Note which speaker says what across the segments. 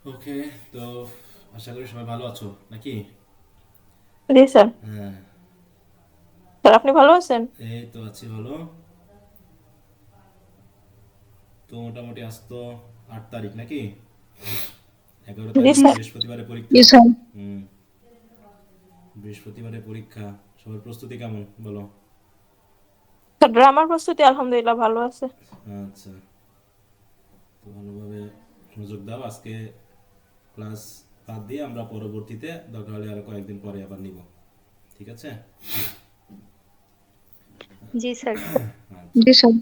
Speaker 1: ওকে, তো আশা করি সবাই ভালো আছো নাকি?
Speaker 2: জি স্যার।
Speaker 1: হ্যাঁ,
Speaker 2: স্যার আপনি ভালো আছেন?
Speaker 1: এই তো আছি ভালো। তো মোটামুটি আজ তো 8 তারিখ নাকি? 11 তারিখ
Speaker 2: জি স্যার।
Speaker 1: বৃহস্পতিবারে
Speaker 3: জি
Speaker 1: পরীক্ষা।
Speaker 3: স্যার।
Speaker 1: হুম, বৃহস্পতিবারে পরীক্ষা। সবার প্রস্তুতি কেমন বলো?
Speaker 2: স্যার ড্রামার প্রস্তুতি আলহামদুলিল্লাহ ভালো আছে।
Speaker 1: আচ্ছা, তো ভালোভাবে মনোযোগ দাও। আজকে ক্লাস বাদ দিয়ে আমরা পরবর্তীতে দরকার হলে আরো কয়েকদিন পরে আবার নিব, ঠিক আছে?
Speaker 3: জি স্যার।
Speaker 1: আচ্ছা,
Speaker 3: জি স্যার।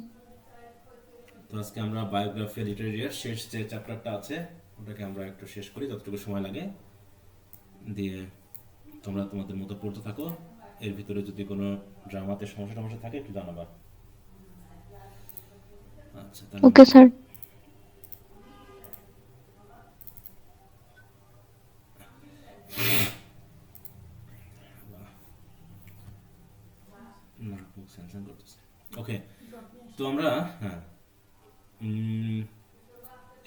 Speaker 1: তো আজকে আমরা বায়োগ্রাফি লিটারেচার শেষ যে চ্যাপ্টারটা আছে ওটাকে আমরা একটু শেষ করি যতটুকু সময় লাগে, দিয়ে তোমরা তোমাদের মতো পড়তে থাকো। এর ভিতরে যদি কোনো ড্রামাতে সমস্যা টমস্যা থাকে একটু জানাবা। আচ্ছা, তাহলে
Speaker 3: ওকে
Speaker 1: আমরা
Speaker 3: স্যার।
Speaker 1: ওকে, তো আমরা, হ্যাঁ, উম,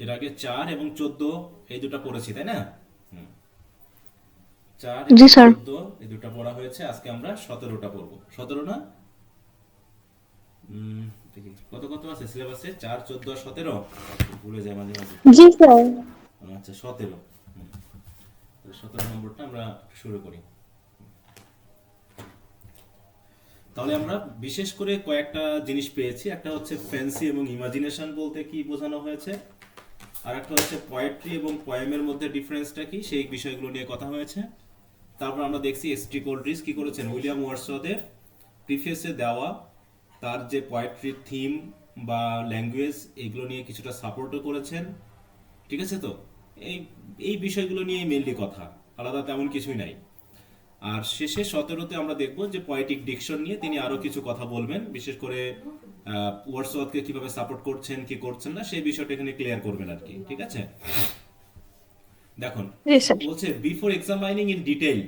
Speaker 1: এর আগে 4 এবং 14 এই দুটো পড়েছি তাই না? হুম, 4
Speaker 3: জি
Speaker 1: এবং
Speaker 3: স্যার।
Speaker 1: 14 এই দুটো পড়া হয়েছে। আজকে আমরা 17টা পড়বো। 17 না? উম, দেখি কত কত আছে সিলেবাসে, 4, 14, 17, ভুলে যায় মাঝে মাঝে।
Speaker 3: জি স্যার।
Speaker 1: আচ্ছা, 17। 17 নম্বরটা আমরা শুরু করি। তাহলে আমরা বিশেষ করে কয়েকটা জিনিস পেয়েছি। একটা হচ্ছে ফ্যান্সি এবং ইমাজিনেশন বলতে কি বোঝানো হয়েছে, আর একটা হচ্ছে পোয়েট্রি এবং পোয়েমের মধ্যে ডিফারেন্সটা কি, সেই বিষয়গুলো নিয়ে কথা হয়েছে। তারপর আমরা দেখছি এসটি কোল্ড্রিস কি করেছেন, উইলিয়াম ওয়ার্ডসওয়ার্থের প্রিফেসে দেওয়া তার যে পোয়েট্রির থিম বা ল্যাঙ্গুয়েজ এগুলো নিয়ে কিছুটা সাপোর্টও করেছেন। ঠিক আছে তো? এই এই বিষয়গুলো নিয়ে মেনলি কথা, আলাদা তেমন কিছুই নাই। আর শেষে 17তে আমরা দেখব যে পয়েটিক ডিকশন নিয়ে তিনি আরো কিছু কথা বলবেন, বিশেষ করে ওয়ার্ডসওয়ার্থকে কিভাবে সাপোর্ট করছেন কি করছেন না সেই বিষয়টা এখানে ক্লিয়ার করবেন আর কি, ঠিক আছে? দেখুন,
Speaker 2: জি স্যার।
Speaker 1: বলছে বিফোর এক্সামাইনিং ইন ডিটেইল,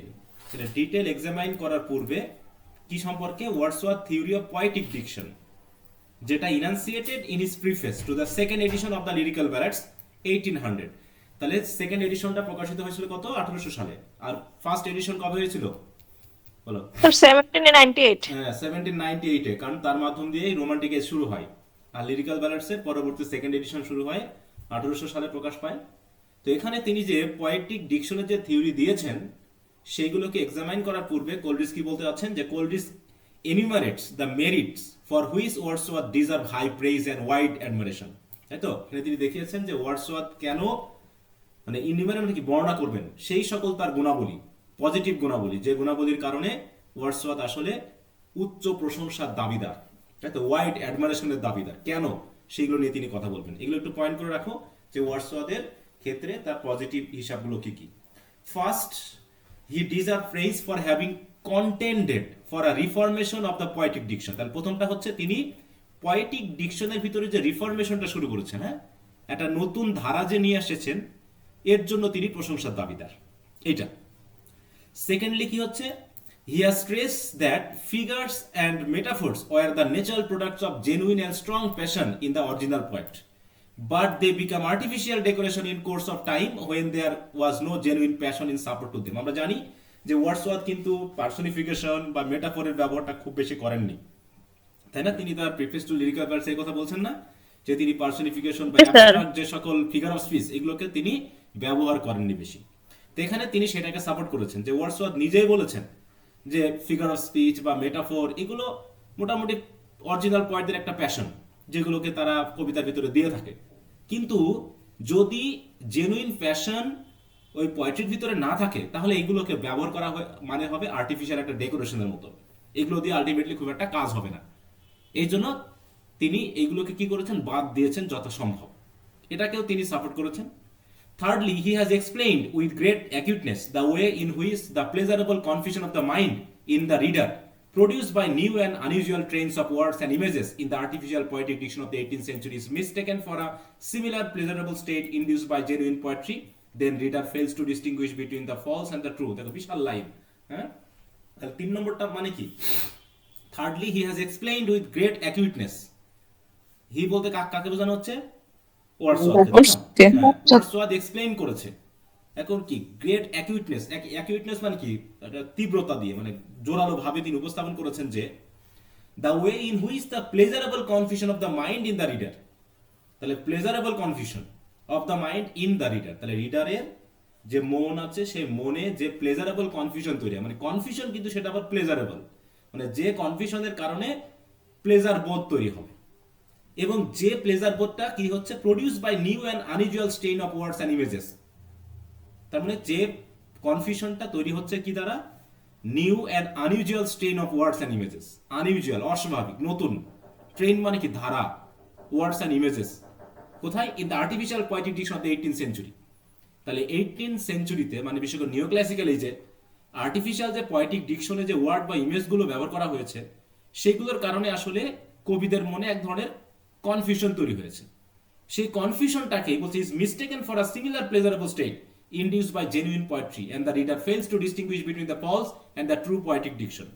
Speaker 1: সেটা ডিটেল এক্সামাইন করার পূর্বে কি সম্পর্কে, Wordsworth theory of poetic diction, যেটা enunciated in his preface to the second edition of the lyrical ballads 1800। তাহলে সেকেন্ড এডিশনটা প্রকাশিত হয়েছিল কত, 1800 সালে। আর ফার্স্ট এডিশন কবে হয়েছিল বলো?
Speaker 2: স্যার 1798।
Speaker 1: হ্যাঁ, 1798-এ, কারণ তার মাধ্যম দিয়েই রোমান্টিক এজ শুরু হয়। আর লিরিক্যাল ব্যালাডসের পরবর্তী সেকেন্ড এডিশন শুরু হয় 1800 সালে, প্রকাশ পায়। তো এখানে তিনি যে পয়েটিক ডিকশনের যে থিওরি দিয়েছেন সেইগুলোকে এক্সামাইন করার পূর্বে কোলরিজ কি বলতে যাচ্ছেন, যে Coleridge enumerates the merits for which Wordsworth deserve high praise and wide admiration. তাই তো? এখানে তিনি দেখিয়েছেন যে ওয়ার্ডসওয়ার্থ কেন, মানে ইনিমারে মানে কি, বর্ণনা করবেন সেই সকল তার গুণাবলী, পজিটিভ গুণাবলী, যে গুণাবলীর কারণে ওয়ার্ডসওয়ার্থ আসলে উচ্চ প্রশংসার দাবিদার, তাই তো, ওয়াইড অ্যাডমারেশনের দাবিদার কেন, সেইগুলো নিয়ে তিনি কথা বলবেন। এগুলো একটু পয়েন্ট করে রাখো যে ওয়ার্ডসওয়ার্থের ক্ষেত্রে তার পজিটিভ হিসাবগুলো কি কি। First, he deserve praise for having contended for a reformation of the poetic diction. তাহলে প্রথমটা হচ্ছে তিনি পয়েটিক ডিকশনের ভিতরে যে রিফরমেশনটা শুরু করেছেন, হ্যাঁ, একটা নতুন ধারা যে নিয়ে এসেছেন, এর জন্য তিনি প্রশংসার দাবিদার। এইটা। সেকেন্ডলি কি হচ্ছে, he has stress that figures and metaphors were the natural products of genuine and strong passion in the original poet, but they become artificial decoration in course of time when there was no genuine passion in support to them। আমরা জানি যে Wordsworth কিন্তু personification বা মেটাফোরের ব্যবহারটা খুব বেশি করেননি, তাই না? তিনি তার প্রিফেস টু লিরিক্যাল ভার্স এই কথা বলছেন না, যে তিনি পার্সোনিফিকেশন বা
Speaker 2: জি স্যার।
Speaker 1: অ্যাবস্ট্রাক্ট যে সকল ফিগার অফ স্পিচ এগুলোকে তিনি ব্যবহার করেননি বেশি। তো এখানে তিনি সেটাকে সাপোর্ট করেছেন, যে ওয়ার্ডসওয়ার্থ নিজেই বলেছেন যে ফিগার অফ স্পিচ বা মেটাফোর এগুলো মোটামুটি অরিজিনাল পয়েন্টদের একটা প্যাশন, যেগুলোকে তারা কবিতার ভিতরে দিয়ে থাকে। কিন্তু যদি জেনুইন প্যাশন ওই পোয়েট্রির ভিতরে না থাকে তাহলে এগুলোকে ব্যবহার করা হয় মানে হবে আর্টিফিশিয়াল একটা ডেকোরেশনের মতো, এগুলো দিয়ে আলটিমেটলি খুব একটা কাজ হবে না। এই জন্য তিনি এইগুলোকে কি করেছেন, বাদ দিয়েছেন যথাসম্ভব। এটাকেও তিনি সাপোর্ট করেছেন। Thirdly, he has explained with great acuteness the way in which the pleasurable confusion of the mind in the reader, produced by new and unusual trains of words and images in the artificial poetic diction of the 18th century, is mistaken for a similar pleasurable state induced by genuine poetry. Then reader fails to distinguish between the false and the true। দেখো বিশাল line, হ্যাঁ। তাহলে 3 নম্বরটা মানে কি, thirdly he has explained with great acuteness. He বলতে কাকে বোঝানো হচ্ছে, ওয়ার্ডসওয়ার্থ, তাই না?
Speaker 3: ওকে।
Speaker 1: হ্যাঁ, ওয়ার্ডসওয়ার্থ এক্সপ্লেইন করেছে। এখন কি গ্রেট অ্যাকিউটনেস, অ্যাকিউটনেস মানে কি, একটা তীব্রতা দিয়ে মানে জোরালো ভাবে তিনি উপস্থাপন করেছেন যে the way in which the pleasurable confusion of the mind in the reader. তাহলে pleasurable confusion of the mind in the reader, তাহলে রিডারের যে মন আছে সেই মনে যে প্লেজারেবল কনফিউশন তৈরি হয়, মানে কনফিউশন কিন্তু সেটা আবার প্লেজারেবল, মানে যে কনফিউশনের কারণে প্লেজার বোধ তৈরি হবে, এবং যে প্লেজার বোধটা কি হচ্ছে produce by new and unusual strain of words and images. তার মানে যে কনফিউশনটা তৈরি হচ্ছে কি দ্বারা, new and unusual strain of words and images. Unusual অস্বাভাবিক, নতুন, ট্রেন মানে কি ধারা, ওয়ার্ডস অ্যান্ড ইমেজেস কোথায়, in the artificial poetic diction of the 18th century. তাহলে 18th সেঞ্চুরিতে মানে বিশেষ করে নিও ক্লাসিক্যাল এজে আর্টিফিশিয়াল যে পোয়েটিক ডিকশনে যে ওয়ার্ড বা ইমেজগুলো ব্যবহার করা হয়েছে সেগুলোর কারণে আসলে কবিদের মনে এক ধরনের কনফিউশন তৈরি হয়েছে। সেই কনফিউশনটাকে বলছে is mistaken for a similar pleasurable state induced by genuine poetry and the reader fails to distinguish between the false and the true poetic diction.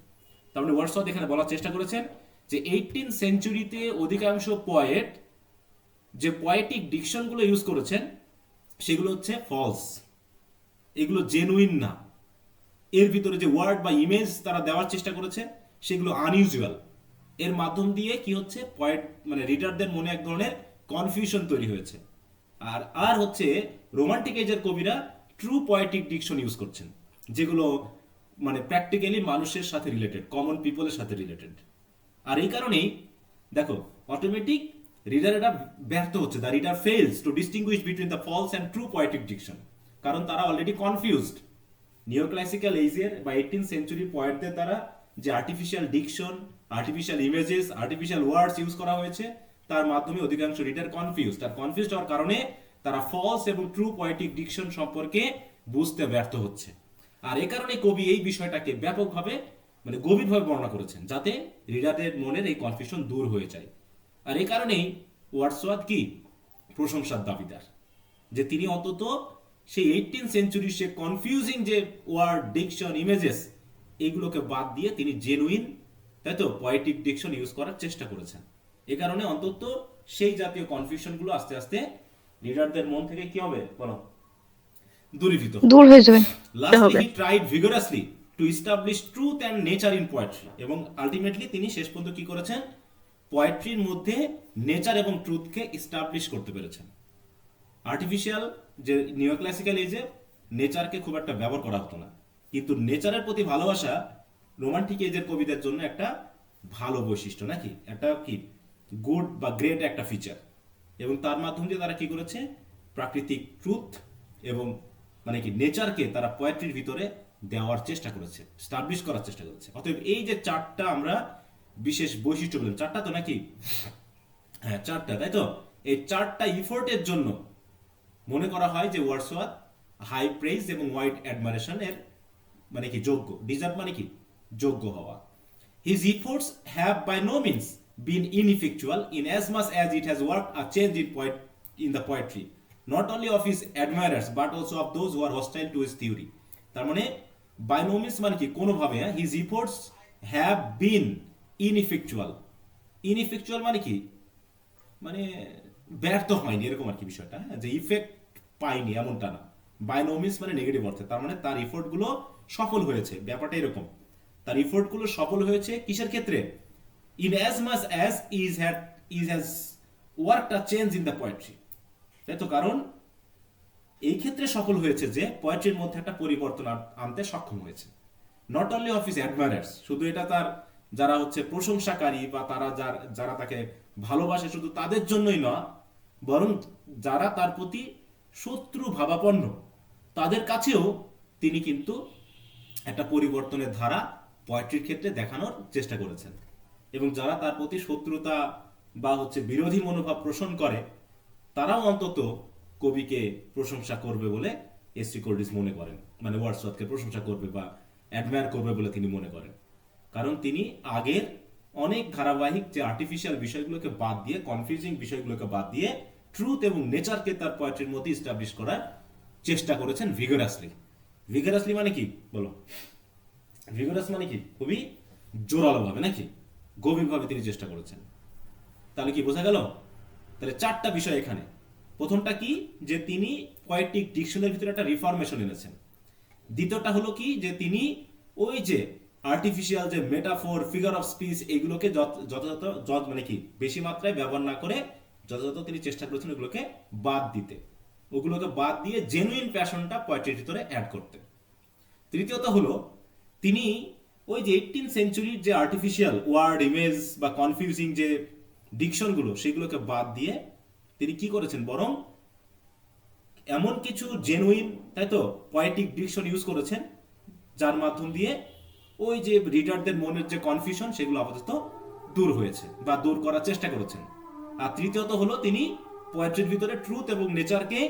Speaker 1: তার মানে ওয়ার্ডসওয়ার্থ এখানে বলার চেষ্টা করেছেন যে 18th সেঞ্চুরিতে অধিকাংশ পোয়েট যে পোয়েটিক ডিকশনগুলো ইউজ করেছেন সেগুলো হচ্ছে ফলস, এগুলো জেনুইন না। এর ভিতরে যে ওয়ার্ড বা ইমেজ তারা দেওয়ার চেষ্টা করেছে সেগুলো আনইউজুয়াল। এর মাধ্যম দিয়ে কি হচ্ছে পয়েন্ট মানে রিডারদের মনে এক ধরনের কনফিউশন তৈরি হয়েছে। আর আর হচ্ছে রোমান্টিক এজের কবিরা ট্রু পয়েটিক ডিকশন ইউজ করছেন, যেগুলো মানে প্র্যাকটিক্যালি মানুষের সাথে রিলেটেড, কমন পিপলের সাথে রিলেটেড। আর এই কারণেই দেখো অটোমেটিক রিডার এটা ব্যর্থ হচ্ছে, the reader fails to distinguish between the false and true poetic diction, কারণ তারা অলরেডি কনফিউজড। নিও ক্লাসিক্যাল এজের বা 18th সেঞ্চুরি পয়েন্টদের দ্বারা যে artificial diction, artificial images, artificial ওয়ার্ডস ইউজ করা হয়েছে তার মাধ্যমে অধিকাংশ রিডার কনফিউজড। আর কনফিউজড হওয়ার কারণে তারা ফলস এবং ট্রু পয়েটিক ডিকশন সম্পর্কে বুঝতে ব্যর্থ হচ্ছে। আর এ কারণে কবি এই বিষয়টাকে ব্যাপকভাবে মানে গভীরভাবে বর্ণনা করেছেন যাতে রিডারদের মনের এই কনফিউশন দূর হয়ে যায়। আর এই কারণেই ওয়ার্ডসওয়ার্থ কি প্রশংসার দাবিদার, যে তিনি অন্তত সেই 18th সেঞ্চুরির সে কনফিউজিং যে ওয়ার্ড, ডিকশন, ইমেজেস এগুলোকে বাদ দিয়ে তিনি জেনুইন, তাই তো, পোয়েটিক ডিকশন ইউজ করার চেষ্টা করেছেন। এ কারণে অন্তত সেই জাতীয় কনফিউশনগুলো আস্তে আস্তে রিডারদের মন থেকে কি হবে বলো, দূরীভূত
Speaker 3: দূর হয়ে যাবে।
Speaker 1: Lastly he tried vigorously to establish truth and nature in poetry, এবং আলটিমেটলি তিনি শেষ পর্যন্ত কি করেছেন, পোয়েট্রির মধ্যে নেচার এবং ট্রুথকে এস্টাবলিশ করতে পেরেছেন। আর্টিফিশিয়াল যে নিও ক্লাসিক্যাল এজে নেচারকে খুব একটা ব্যবহার করা হতো না, কিন্তু নেচারের প্রতি ভালোবাসা রোমান্টিক এজের কবিদের জন্য একটা ভালো বৈশিষ্ট্য, নাকি একটা কি গুড বা গ্রেট একটা ফিচার। এবং তার মাধ্যম দিয়ে তারা কি করেছে, প্রাকৃতিক ট্রুথ এবং মানে কি নেচারকে তারা পোয়েট্রির ভিতরে দেওয়ার চেষ্টা করেছে, স্টাবলিশ করার চেষ্টা করেছে। অতএব এই যে চারটা আমরা বিশেষ বৈশিষ্ট্য বললাম, চারটা তো নাকি, হ্যাঁ চারটা, তাই তো, এই চারটা ইফোর্টের জন্য মনে করা হয় যে ওয়ার্ডসওয়ার্থ হাই প্রেইজ এবং ওয়াইড অ্যাডমাইরেশন এর মানে কি যোগ্য, ডিজার্ভ মানে কি যোগ্য হওয়া। His efforts have by no means been ineffectual in as much as it has worked a change in the poetry, not only of his admirers but also of those who are hostile to his theory. তার মানে by no means মানে কি কোনোভাবে, his efforts have been ineffectual. Ineffectual মানে কি, মানে ব্যর্থ হয়নি এরকম আর কি বিষয়টা, হ্যাঁ, যে ইফেক্ট পাইনি এমনটা না। বাই নো মিনস মানে নেগেটিভ অর্থে, তার মানে তার ইফোর্ট গুলো সফল হয়েছে, ব্যাপারটা এরকম। তার ইফোর্ট গুলো সফল হয়েছে কিসের ক্ষেত্রে, in as much as is has worked a change in the poetry, তাই তো, কারণ এই ক্ষেত্রে সফল হয়েছে যে পোয়েট্রির মধ্যে একটা পরিবর্তন আনতে সক্ষম হয়েছে। নট অনলি অফ হিজ অ্যাডমায়ারার্স, শুধু এটা তার যারা হচ্ছে প্রশংসাকারী বা তারা যারা তাকে ভালোবাসে শুধু তাদের জন্যই নয়, বরং যারা তার প্রতি শত্রু ভাবাপন্ন তাদের কাছেও তিনি কিন্তু একটা পরিবর্তনের ধারা পোয়েট্রির ক্ষেত্রে দেখানোর চেষ্টা করেছেন। এবং যারা তার প্রতি শত্রুতা বা হচ্ছে বিরোধী মনোভাব পোষণ করে তারাও অন্তত কবিকে প্রশংসা করবে বলে এস.সি. কোল্ডিস মনে করেন, মানে ওয়ার্ডসওয়ার্থকে প্রশংসা করবে বা অ্যাডমায়ার করবে বলে তিনি মনে করেন। কারণ তিনি আগের অনেক ধারাবাহিক যে আর্টিফিশিয়াল বিষয়গুলোকে বাদ দিয়ে, কনফিউজিং বিষয়গুলোকে বাদ দিয়ে ট্রুথ এবং নেচারকে তার পোয়েট্রির মধ্যে এস্টাবলিশ করার চেষ্টা করেছেন ভিগোরাসলি। ভিগোরাসলি মানে কি বলো, ভিগোরাস মানে কি খুবই জোরালোভাবে নাকি গভীরভাবে তিনি চেষ্টা করেছেন। তাহলে কি বোঝা গেল, তাহলে চারটা বিষয় এখানে, প্রথমটা কি, যে তিনি পোয়েটিক ডিকশনের ভিতরে একটা রিফরমেশন এনেছেন। দ্বিতীয়টা হলো কি, যে তিনি ওই যে আর্টিফিশিয়াল যে মেটাফোর, ফিগার অফ স্পিচ, এগুলোকে যথাযথ মানে কি বেশি মাত্রায় ব্যবহার না করে যথাযথ তিনি চেষ্টা করেছেন ওগুলোকে বাদ দিতে, ওগুলোকে বাদ দিয়ে জেনুইন প্যাশনটা পোয়েট্রির ভিতরে অ্যাড করতে। তৃতীয়ত হলো তিনি ওই যে 18th সেঞ্চুরির যে আর্টিফিশিয়াল ওয়ার্ড, ইমেজ বা কনফিউজিং যে ডিকশনগুলো, সেগুলোকে বাদ দিয়ে তিনি কি করেছেন, বরং এমন কিছু জেনুইন, তাই তো, পয়েটিক ডিকশন ইউজ করেছেন, যার মাধ্যম দিয়ে ওই যে রিডারদের মনের যে কনফিউশন, সেগুলো আপাতত দূর হয়েছে বা দূর করার চেষ্টা করেছেন। আর তৃতীয়ত হলো তিনি পোয়েট্রির ভিতরে ট্রুথ এবং নেচারকে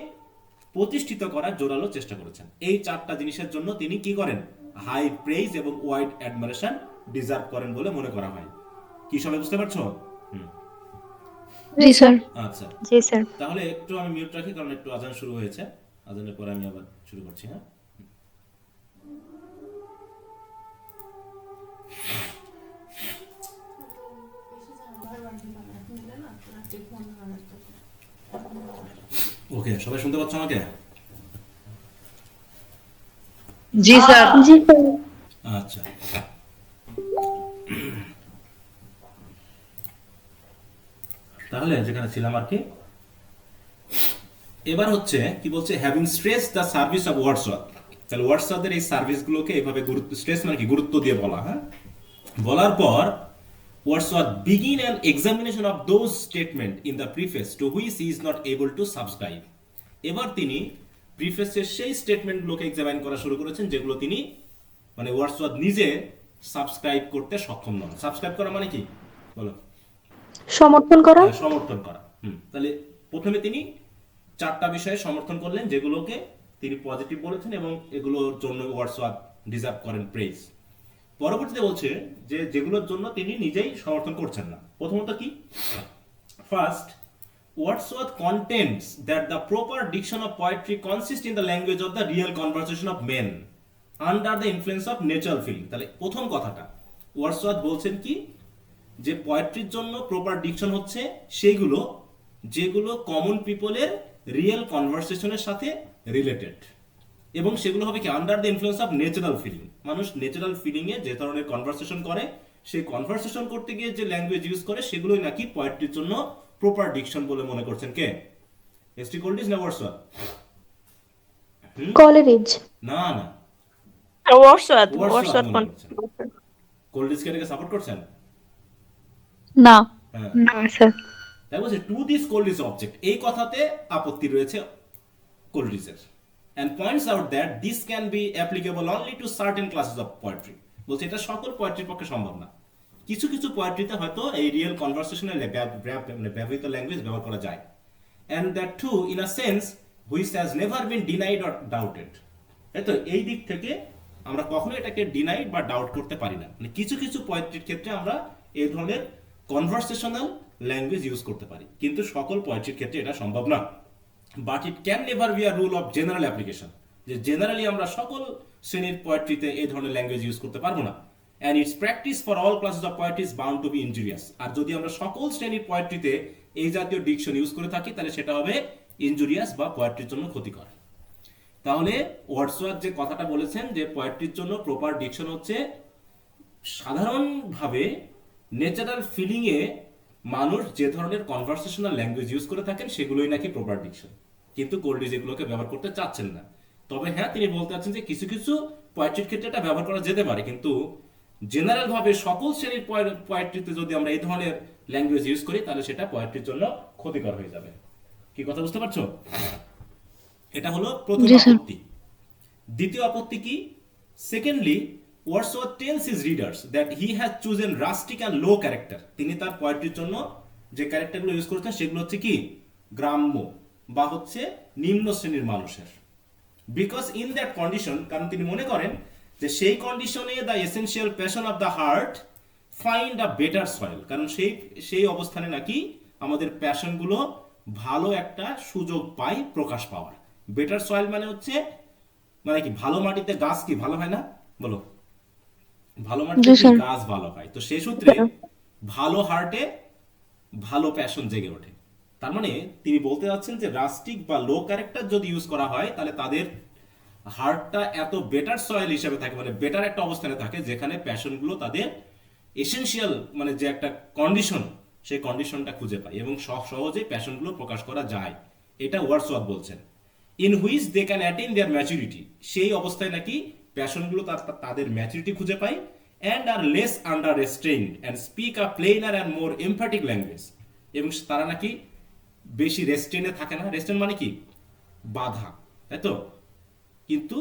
Speaker 1: প্রতিষ্ঠিত করার জোরালো চেষ্টা করেছেন। এই চারটা জিনিসের জন্য তিনি কি করেন, হাই প্রেইজ এবং ওয়াইড অ্যাডমারেশন ডিজার্ভ করেন বলে মনে করা হয়। কি সবাই বুঝতে পারছো?
Speaker 3: জি স্যার।
Speaker 1: আচ্ছা,
Speaker 3: জি স্যার।
Speaker 1: তাহলে একটু আমি মিউট রাখি, কারণ একটু আজান শুরু হয়েছে। আজানের পরে আমি আবার শুরু করছি। হ্যাঁ, ওকে, সবাই শুনতে পাচ্ছ আমাকে?
Speaker 3: জি স্যার। জি স্যার।
Speaker 1: আচ্ছা, তাহলে যেখানে ছিলাম আর কি, এবার হচ্ছে কি বলছে, having stress the service of Wordsworth. তাহলে ওয়ার্ডসওয়ার্থের এই সার্ভিসগুলোকে এইভাবে গুরুত্ব, স্ট্রেস মানে কি গুরুত্ব দিয়ে বলা। হ্যাঁ, বলার পর Wordsworth begin an examination of those statements in the preface to which he is not able to subscribe. এবার তিনি প্রিফেসের সেই স্টেটমেন্টগুলোকে এক্সামিন করা শুরু করেছেন যেগুলো তিনি মানে ওয়ার্ডসওয়ার্থ নিজে সাবস্ক্রাইব করতে সক্ষম নন। সাবস্ক্রাইব করা মানে কি বলো?
Speaker 3: সমর্থন করা।
Speaker 1: সমর্থন করা। তাহলে প্রথমে তিনি চারটা বিষয়ে সমর্থন করলেন যেগুলোকে তিনি পজিটিভ বলেছেন এবং এগুলোর জন্য ওয়ার্ডসওয়ার্থ ডিজার্ভ করেন প্রেজ। পরবর্তীতে বলছে যে যেগুলোর জন্য তিনি নিজেই সমর্থন করছেন না। প্রথমত কি, first, Wordsworth contends that the proper diction of poetry consists in the language of the real conversation of men under the influence of natural feeling। তাহলে প্রথম কথাটা ওয়ার্ডসওয়ার্থ বলছেন কি, যে পোয়েট্রির জন্য প্রপার ডিকশন হচ্ছে সেইগুলো যেগুলো কমন পিপলের রিয়েল কনভারসেশনের সাথে রিলেটেড, এবং সেগুলো হবে কি under the influence of natural feeling. মানুষ ন্যাচারাল ফিলিং এ যে ধরনের কনভারসেশন করে, সেই কনভারসেশন করতে গিয়ে যে ল্যাঙ্গুয়েজ ইউজ করে, সেগুলোই নাকি পোয়েট্রির জন্য প্রপার ডিকশন বলে মনে করছেন কে? এসটি কোল্ডিজ না ওয়ার্ডসওয়ার্থ?
Speaker 3: কলেরিজ।
Speaker 1: না না,
Speaker 2: ওয়ার্ডসওয়ার্থ।
Speaker 1: ওয়ার্ডসওয়ার্থ মনে করছেন। কোল্ডিজ কে এটাকে সাপোর্ট করছেন?
Speaker 3: না।
Speaker 1: হ্যাঁ,
Speaker 3: না স্যার।
Speaker 1: তাই বলছে টু দিস কোল্ডিজ অবজেক্ট, এই কথাতে আপত্তি রয়েছে কোল্ডিজের, and points out that this can be applicable only to certain classes of poetry। বলছে এটা সকল পোয়েট্রির পক্ষে সম্ভব না, কিছু কিছু পোয়েট্রিতে হয়তো এই রিয়েল কনভারসেশনাল ব্যবহৃত ল্যাঙ্গুয়েজ ব্যবহার করা যায়, and that too in a sense which has never been denied or doubted। তাই তো, এই দিক থেকে আমরা কখনো এটাকে ডিনাইড বা ডাউট করতে পারি না। মানে কিছু কিছু পোয়েট্রির ক্ষেত্রে আমরা এই ধরনের কনভারসেশনাল ল্যাঙ্গুয়েজ ইউজ করতে পারি, কিন্তু সকল পোয়েট্রির ক্ষেত্রে এটা সম্ভব না। But it can never be a rule of general application, যে জেনারেলি আমরা সকল শ্রেণীর পোয়েট্রিতে এই ধরনের ল্যাঙ্গুয়েজ ইউজ করতে পারবো না। And its practice for all classes of poetry is bound to be injurious. আর যদি আমরা সকল শ্রেণীর পোয়েট্রিতে এই জাতীয় ডিকশন ইউজ করে থাকি, তাহলে সেটা হবে ইনজুরিয়াস বা পোয়েট্রির জন্য ক্ষতিকর। তাহলে ওয়ার্ডসওয়ার্থ যে কথাটা বলেছেন যে পোয়েট্রির জন্য প্রপার ডিকশন হচ্ছে সাধারণভাবে ন্যাচারাল ফিলিং এ মানুষ যে ধরনের কনভারসেশনাল ল্যাঙ্গুয়েজ ইউজ করে থাকেন, সেগুলোই নাকি প্রপার ডিকশন, কিন্তু কোল্ডিজ এগুলোকে ব্যবহার করতে চাচ্ছেন না। তবে হ্যাঁ, তিনি বলতে চাচ্ছেন যে কিছু কিছু পোয়েট্রির ক্ষেত্রে এটা ব্যবহার করা যেতে পারে, কিন্তু জেনারেল ভাবে সকল শ্রেণীর পোয়েট্রিতে যদি আমরা এই ধরনের ল্যাঙ্গুয়েজ ইউজ করি, তাহলে সেটা পোয়েট্রির জন্য ক্ষতিকর হয়ে যাবে। কি কথা বুঝতে পারছো? এটা হলো প্রথম আপত্তি। দ্বিতীয় আপত্তি কি, secondly, Wordsworth tells his readers that he has chosen rustic and low character। তিনি তার পোয়েট্রির জন্য যে ক্যারেক্টারগুলো ইউজ করেছেন সেগুলো হচ্ছে কি গ্রাম্য বা হচ্ছে নিম্ন শ্রেণীর মানুষের। বিকজ ইন দ্যাট কন্ডিশন, কারণ তিনি মনে করেন যে সেই কন্ডিশনে the essential passion of the heart find a better soil, কারণ সেই অবস্থানে নাকি আমাদের প্যাশনগুলো ভালো একটা সুযোগ পায় প্রকাশ পাওয়ার। বেটার সয়েল মানে হচ্ছে মানে কি, ভালো মাটিতে গাছ কি ভালো হয় না বলো? ভালো মাটিতে গাছ ভালো হয়। তো সেই সূত্রে ভালো হার্টে ভালো প্যাশন জেগে ওঠে। তার মানে তিনি বলতে যাচ্ছেন যে রাস্টিক বা লো ক্যারেক্টার যদি ইউজ করা হয় তাহলে তাদের হার্টটা এত বেটার সয়েল হিসেবে থাকে, মানে বেটার একটা অবস্থানে থাকে যেখানে প্যাশনগুলো তাদের এসেনশিয়াল মানে যে একটা কন্ডিশন সেই কন্ডিশনটা খুঁজে পায় এবং সহজেই প্যাশনগুলো প্রকাশ করা যায়। এটা ওয়ার্ডসওয়ার্থ বলছেন। In which they can attain their maturity, সেই অবস্থায় নাকি প্যাশনগুলো তাদের ম্যাচুরিটি খুঁজে পায়, and are less under restraint and speak a plainer and more emphatic language, এবং তারা নাকি বেশি রেস্ট্রেনে থাকে না। রেস্ট্রেন মানে কি? বাধা, তাই তো? কিন্তু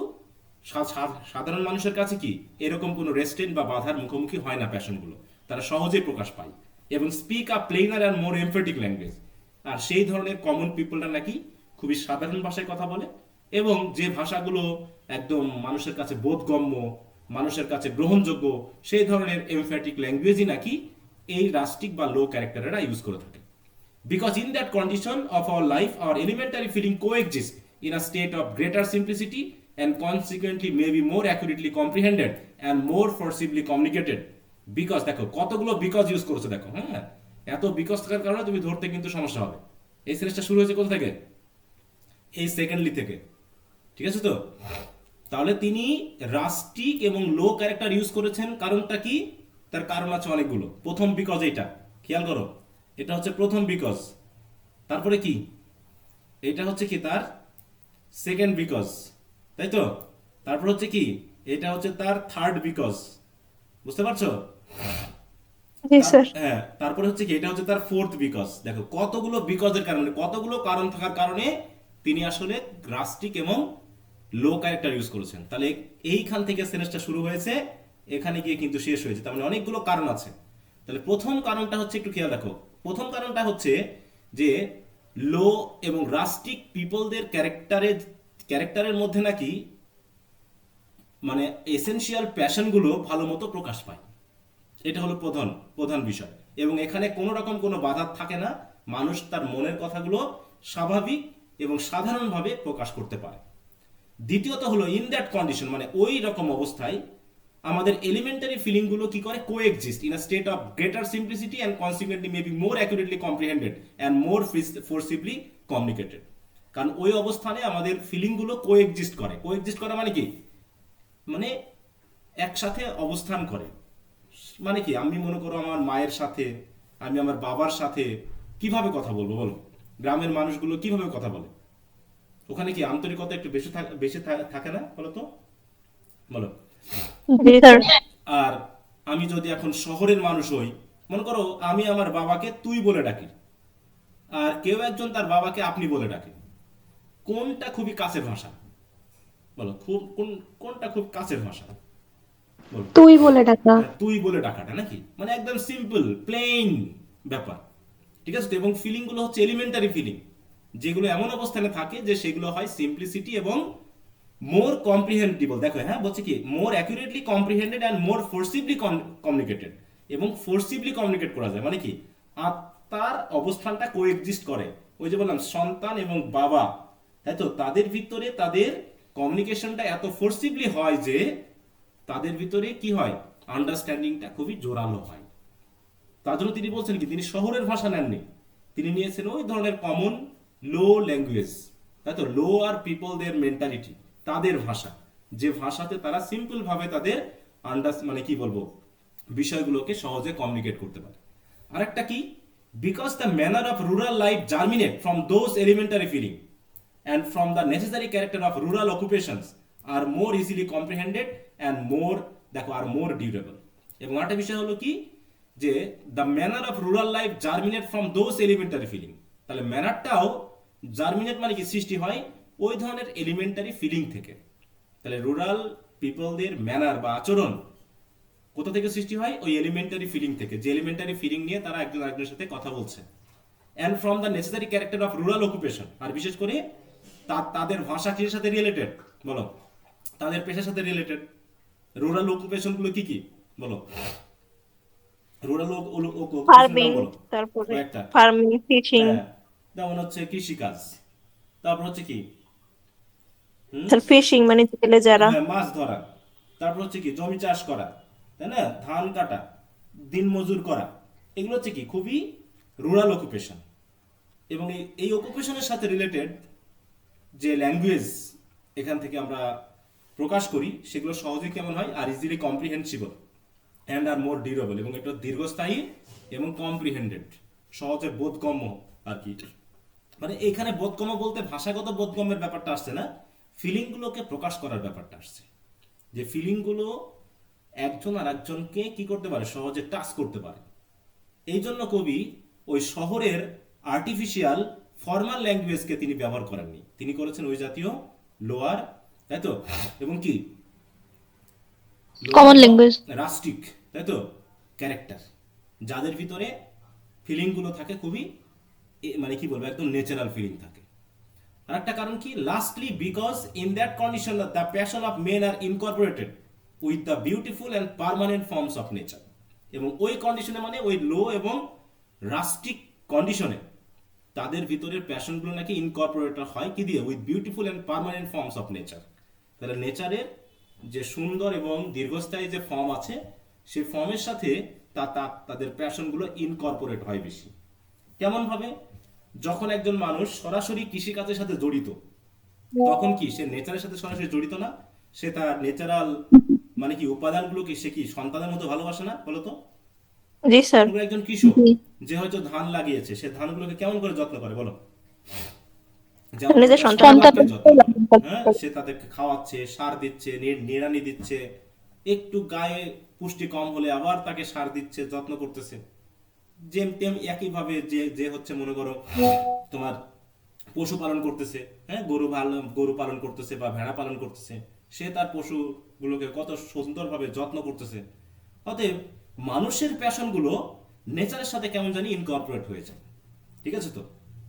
Speaker 1: সাধারণ মানুষের কাছে কি এরকম কোনো রেস্ট্রেন বা বাধার মুখোমুখি হয় না প্যাশনগুলো, তারা সহজেই প্রকাশ পায় এবং speak a plainer and more emphatic language. আর সেই ধরনের কমন পিপলরা নাকি খুবই সাধারণ ভাষায় কথা বলে এবং যে ভাষাগুলো একদম মানুষের কাছে বোধগম্য, মানুষের কাছে গ্রহণযোগ্য, সেই ধরনের এমফ্যাটিক ল্যাঙ্গুয়েজই নাকি এই রাস্টিক বা লো ক্যারেক্টারেরা ইউজ করে থাকে। Because in that condition of our life, our elementary feeling coexist in a state of greater simplicity and consequently may be more accurately comprehended and more forcibly communicated. Because দেখো কতগুলো because use করছে দেখো, হ্যাঁ, এত because থাকার কারণে তুমি ধরতে কিন্তু সমস্যা হবে। এই সিরিজটা শুরু হয়েছে কোথা থেকে? এই সেকেন্ডলি থেকে, ঠিক আছে তো? তাহলে তিনি রাস্টিক এবং লো ক্যারেক্টার ইউজ করেছেন, কারণটা কি? তার কারণ আছে অনেকগুলো। প্রথম বিকজ, এইটা খেয়াল করো, এটা হচ্ছে প্রথম বিকজ। তারপরে কি? এটা হচ্ছে কি তার সেকেন্ড বিকজ, তাই তো? তারপর হচ্ছে কি? এটা হচ্ছে তার থার্ড বিকজ, বুঝতে পারছো?
Speaker 2: জি স্যার।
Speaker 1: হ্যাঁ, তারপরে হচ্ছে কি? এটা হচ্ছে তার ফোর্থ বিকজ। দেখো কতগুলো বিকজের কারণে, কতগুলো কারণ থাকার কারণে তিনি আসলে রাস্টিক এবং লো ক্যারেক্টার ইউজ করেছেন। তাহলে এইখান থেকে সেন্টেন্সটা শুরু হয়েছে, এখানে গিয়ে কিন্তু শেষ হয়েছে। তার মানে অনেকগুলো কারণ আছে। তাহলে প্রথম কারণটা হচ্ছে, একটু খেয়াল রাখো, প্রথম কারণটা হচ্ছে যে লো এবং রাস্টিক পিপলদের ক্যারেক্টারের মধ্যে নাকি মানে এসেনশিয়াল প্যাশনগুলো ভালো মতো প্রকাশ পায়। এটা হলো প্রধান প্রধান বিষয়, এবং এখানে কোনো রকম কোনো বাধা থাকে না। মানুষ তার মনের কথাগুলো স্বাভাবিক এবং সাধারণভাবে প্রকাশ করতে পারে। দ্বিতীয়ত হলো ইন দ্যাট কন্ডিশন, মানে ওই রকম অবস্থায় আমাদের এলিমেন্টারি ফিলিংগুলো কি করে? Coexist in a state of greater simplicity and consequently may be more accurately comprehended and more forcibly communicated. কারণ ওই অবস্থানে আমাদের ফিলিংগুলো কোএক্সিস্ট করে। কোএক্সিস্ট করা মানে কি? মানে একসাথে অবস্থান করে। মানে কি? আমি মনে করো আমার মায়ের সাথে, আমি আমার বাবার সাথে কিভাবে কথা বলবো বলো? গ্রামের মানুষগুলো কিভাবে কথা বলে? ওখানে কি আন্তরিকতা একটু বেশি থাকে না বলো তো? বলো।
Speaker 2: জি স্যার।
Speaker 1: আর আমি যদি এখন শহরের মানুষ হই, মনে করো আমি আমার বাবাকে তুই বলে ডাকি, আর কেউ একজন তার বাবাকে আপনি বলে ডাকে, কোনটা খুবই কাছের ভাষা বলো? কোনটা খুব কাছের ভাষা বলো?
Speaker 3: তুই বলে ডাকা।
Speaker 1: তুই বলে ডাকাটা নাকি, মানে একদম সিম্পল প্লেন ব্যাপার, ঠিক আছে তো? এবং ফিলিং গুলো হচ্ছে এলিমেন্টারি ফিলিং, যেগুলো এমন অবস্থানে থাকে যে সেগুলো হয় সিম্পলিসিটি এবং মোর কম্প্রিহেন্ডিবল। দেখো, হ্যাঁ, বলছে কি? More accurately comprehended and more forcibly communicated, এবং ফোর্সিবলি কমিউনিকেট করা যায়। মানে কি? আত্মার অবস্থানটা কোএক্সিস্ট করে। ওই যে বললাম সন্তান এবং বাবা, তাই তো? তাদের ভিতরে তাদের কমিউনিকেশনটা এত ফোর্সিবলি হয় যে তাদের ভিতরে কি হয়? আন্ডারস্ট্যান্ডিংটা খুবই জোরালো হয়। তার জন্য তিনি বলছেন কি? তিনি শহরের ভাষা নেননি, তিনি নিয়েছেন ওই ধরনের কমন লো ল্যাঙ্গুয়েজ, তাই তো? লো আর পিপলদের মেন্টালিটি, তাদের ভাষা, যে ভাষাতে তারা সিম্পল ভাবে তাদের মানে কি বলবো, বিষয়গুলোকে সহজে কমিউনিকেট করতে পারে। আরেকটা কি? Because the manner of rural life germinate from those elementary feeling and from the necessary character of rural occupations are more easily comprehended and more, দেখো, আর more durable। এবং একটা বিষয় হলো কি? যে the manner of rural life germinate from those elementary feeling। তাহলে ম্যানারটাও germinate মানে কি? সৃষ্টি হয় ওই ধরনের এলিমেন্টারি ফিলিং থেকে। তাহলে রুরাল পিপলদের ম্যানার বা আচরণ কোথা থেকে সৃষ্টি হয়? ওই এলিমেন্টারি ফিলিং থেকে, যে এলিমেন্টারি ফিলিং নিয়ে তারা একজন আরেকজনের সাথে কথা বলছে। And from the necessary character of rural occupation, আর বিশেষ করে তাদের ভাষা কিসের সাথে রিলেটেড বলো? তাদের পেশার সাথে রিলেটেড। রুরাল অকুপেশন গুলো কি কি বলো? রুরাল
Speaker 2: ফার্মিং,
Speaker 1: বলো
Speaker 2: তারপরে
Speaker 1: কয়েকটা।
Speaker 2: ফার্মিং, ফিশিং,
Speaker 1: হ্যাঁ, যেমন হচ্ছে কৃষিকাজ, তারপর হচ্ছে কি?
Speaker 2: স্যার ফিশিং মানে জেলে যারা।
Speaker 1: হ্যাঁ, মাছ ধরা, তারপর হচ্ছে কি? জমি চাষ করা, তাই না? ধান কাটা, দিন মজুর করা, এগুলো হচ্ছে কি? খুবই রুরাল অকুপেশন। এবং এই অকুপেশনের সাথে রিলেটেড যে ল্যাঙ্গুয়েজ এখান থেকে আমরা প্রকাশ করি সেগুলো সহজেই কেমন হয় are easily comprehensible and are more durable, এবং এটা দীর্ঘস্থায়ী এবং কম্প্রিহেন্ডেড, সহজে বোধগম্য আর কি। মানে এখানে বোধগম্য বলতে ভাষাগত বোধগম্যের ব্যাপারটা আসছে না, ফিলিংগুলোকে প্রকাশ করার ব্যাপারটা আসছে, যে ফিলিংগুলো একজন আর একজনকে কি করতে পারে, সহজে টাচ করতে পারে। এই জন্য কবি ওই শহরের আর্টিফিশিয়াল ফর্মাল ল্যাঙ্গুয়েজকে তিনি ব্যবহার করেননি, তিনি করেছেন ওই জাতীয় লোয়ার, তাই তো, এবং কি
Speaker 3: কমন ল্যাঙ্গুয়েজ।
Speaker 1: রাস্টিক, তাই তো, ক্যারেক্টার, যাদের ভিতরে ফিলিংগুলো থাকে খুবই মানে কি বলবো, একদম ন্যাচারাল ফিলিং থাকে। আর একটা কারণ কি, lastly because in that condition the passion of men are incorporated with the beautiful and permanent forms of nature. এবং ওই কন্ডিশনে মানে ওই লো এবং রাস্টিক কন্ডিশনে তাদের ভিতরের প্যাশনগুলো নাকি ইনকর্পোরেটেড হয় কি দিয়ে, with beautiful and permanent forms of nature. তাহলে নেচারের যে সুন্দর এবং দীর্ঘস্থায়ী যে ফর্ম আছে সেই ফর্মের সাথে তাদের প্যাশনগুলো ইনকর্পোরেট হয় বেশি। কেমন ভাবে, যখন একজন মানুষ সরাসরি কৃষিকাজের সাথে জড়িত তখন কি সে নেচারের সাথে সরাসরি জড়িত না, সে তার ন্যাচারাল মানে কি উপাদানগুলোকে সে কি সন্তানের মতো ভালোবাসে না, বলতো?
Speaker 2: জি স্যার।
Speaker 1: একজন কৃষক যে হয়তো ধান লাগিয়েছে, সে ধানগুলোকে কেমন করে যত্ন করে বলো, যেমন
Speaker 2: নিজের
Speaker 1: তার
Speaker 2: সন্তান
Speaker 1: সন্তানকে যত্ন করে। হ্যাঁ, সে তাদেরকে খাওয়াচ্ছে, সার দিচ্ছে, নিড়ানি দিচ্ছে, একটু গায়ে পুষ্টি কম হলে আবার তাকে সার দিচ্ছে, যত্ন করতেছে। যেম তেম একইভাবে যে যে হচ্ছে মনে করো তোমার পশুপালন করতেছে, হ্যাঁ, গরু পালন করতেছে বা ভেড়া পালন করতেছে, সে তার পশুগুলোকে কত সুন্দরভাবে যত্ন করতেছে। অতএব মানুষের প্যাশনগুলো নেচারের সাথে কেমন জানি ইনকর্পোরেট হয়ে যায়। ঠিক আছে তো,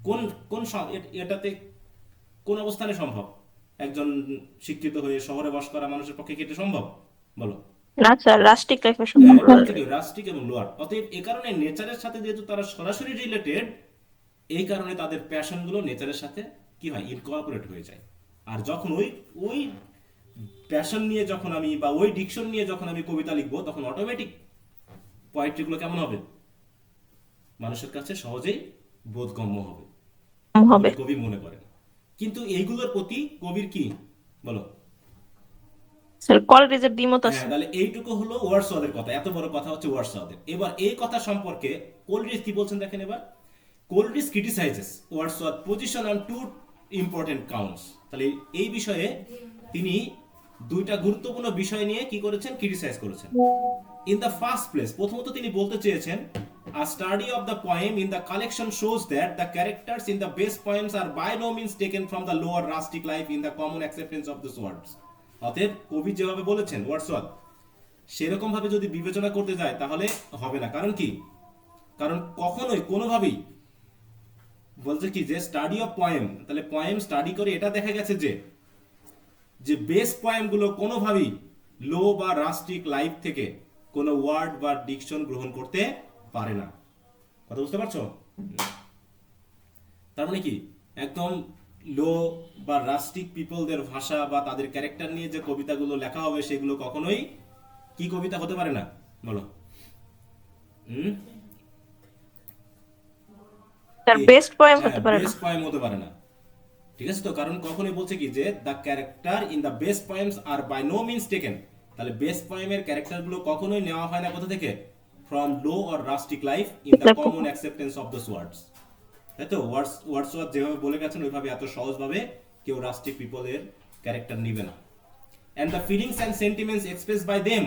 Speaker 1: কোন কোন এটাতে কোন অবস্থানে সম্ভব? একজন শিক্ষিত হয়ে শহরে বাস করা মানুষের পক্ষে কি এটা সম্ভব, বলো?
Speaker 2: না স্যার, রাস্টিক লাইফের সাথে আমরা
Speaker 1: রাস্টিক এবং লোয়ার। অতএব এ কারণে নেচারের সাথে যেহেতু তারা সরাসরি রিলেটেড, এই কারণে তাদের প্যাশন গুলো নেচারের সাথে কি হয়, ইনকর্পোরেট হয়ে যায়। আর যখন ওই ওই প্যাশন নিয়ে যখন আমি বা ওই ডিকশন নিয়ে যখন আমি কবিতা লিখবো, তখন অটোমেটিক পোয়েট্রি গুলো কেমন হবে, মানুষের কাছে সহজেই বোধগম্য হবে
Speaker 2: হবে।
Speaker 1: কবি মনে করেন। কিন্তু এইগুলোর প্রতি কবির কি বলো,
Speaker 2: স্যার কোয়ালিটিজের দ্বিমত আছে।
Speaker 1: হ্যাঁ, তাহলে এইটুকু হলো ওয়ার্ডসওয়ার্থের কথা, এত বড় কথা হচ্ছে ওয়ার্ডসওয়ার্থের। এবার এই কথা সম্পর্কে কোলরিজ কি বলছেন দেখেন। এবার Coleridge criticises Wordsworth position on two important counts. তাহলে এই বিষয়ে তিনি দুইটা গুরুত্বপূর্ণ বিষয় নিয়ে কি করেছেন, ক্রিটিসাইজ করেছেন। ইন দ্য ফার্স্ট প্লেস, প্রথমত তিনি বলতে চেয়েছেন, a study of the poem in the collection shows that the characters in the best poems are by no means taken from the lower rustic life in the common acceptance of these words. অতএব কবি যেভাবে বলেছেন Wordsworth, সেরকম ভাবে যদি বিবেচনা করতে যায় তাহলে হবে না। কারণ কি, কারণ কখনোই কোনোভাবেই বলছে কি যে স্টাডি অফ পয়েম, তাহলে পয়েম স্টাডি করে এটা দেখা গেছে যে বেস্ট পয়েম গুলো কোনোভাবেই লো বা রাস্টিক লাইফ থেকে কোনো ওয়ার্ড বা ডিকশন গ্রহণ করতে পারে না। কথা বুঝতে পারছো? তার মানে কি, একদম লো বা রাস্টিক পিপলদের ভাষা বা তাদের ক্যারেক্টার নিয়ে যে কবিতাগুলো লেখা হবে সেগুলো কখনোই কি কবিতা হতে পারে না, বলো?
Speaker 2: স্যার বেস্ট পয়েম হতে পারে না,
Speaker 1: বেস্ট পয়েম হতে পারে না। ঠিক আছে তো, কারণ কখনোই বলছে কি যে the character in the best poems are by no means taken. তাহলে বেস্ট পয়েমের ক্যারেক্টারগুলো কখনোই নেওয়া হয় না কোথা থেকে, from low or rustic life in the common acceptance of those words. তাই তো, ওয়ার্ডসওয়ার্থ যেভাবে বলে গেছেন ওইভাবে এত সহজভাবে কেউ রাস্টিক পিপলের ক্যারেক্টার নিবে না। And the feelings and sentiments express by them,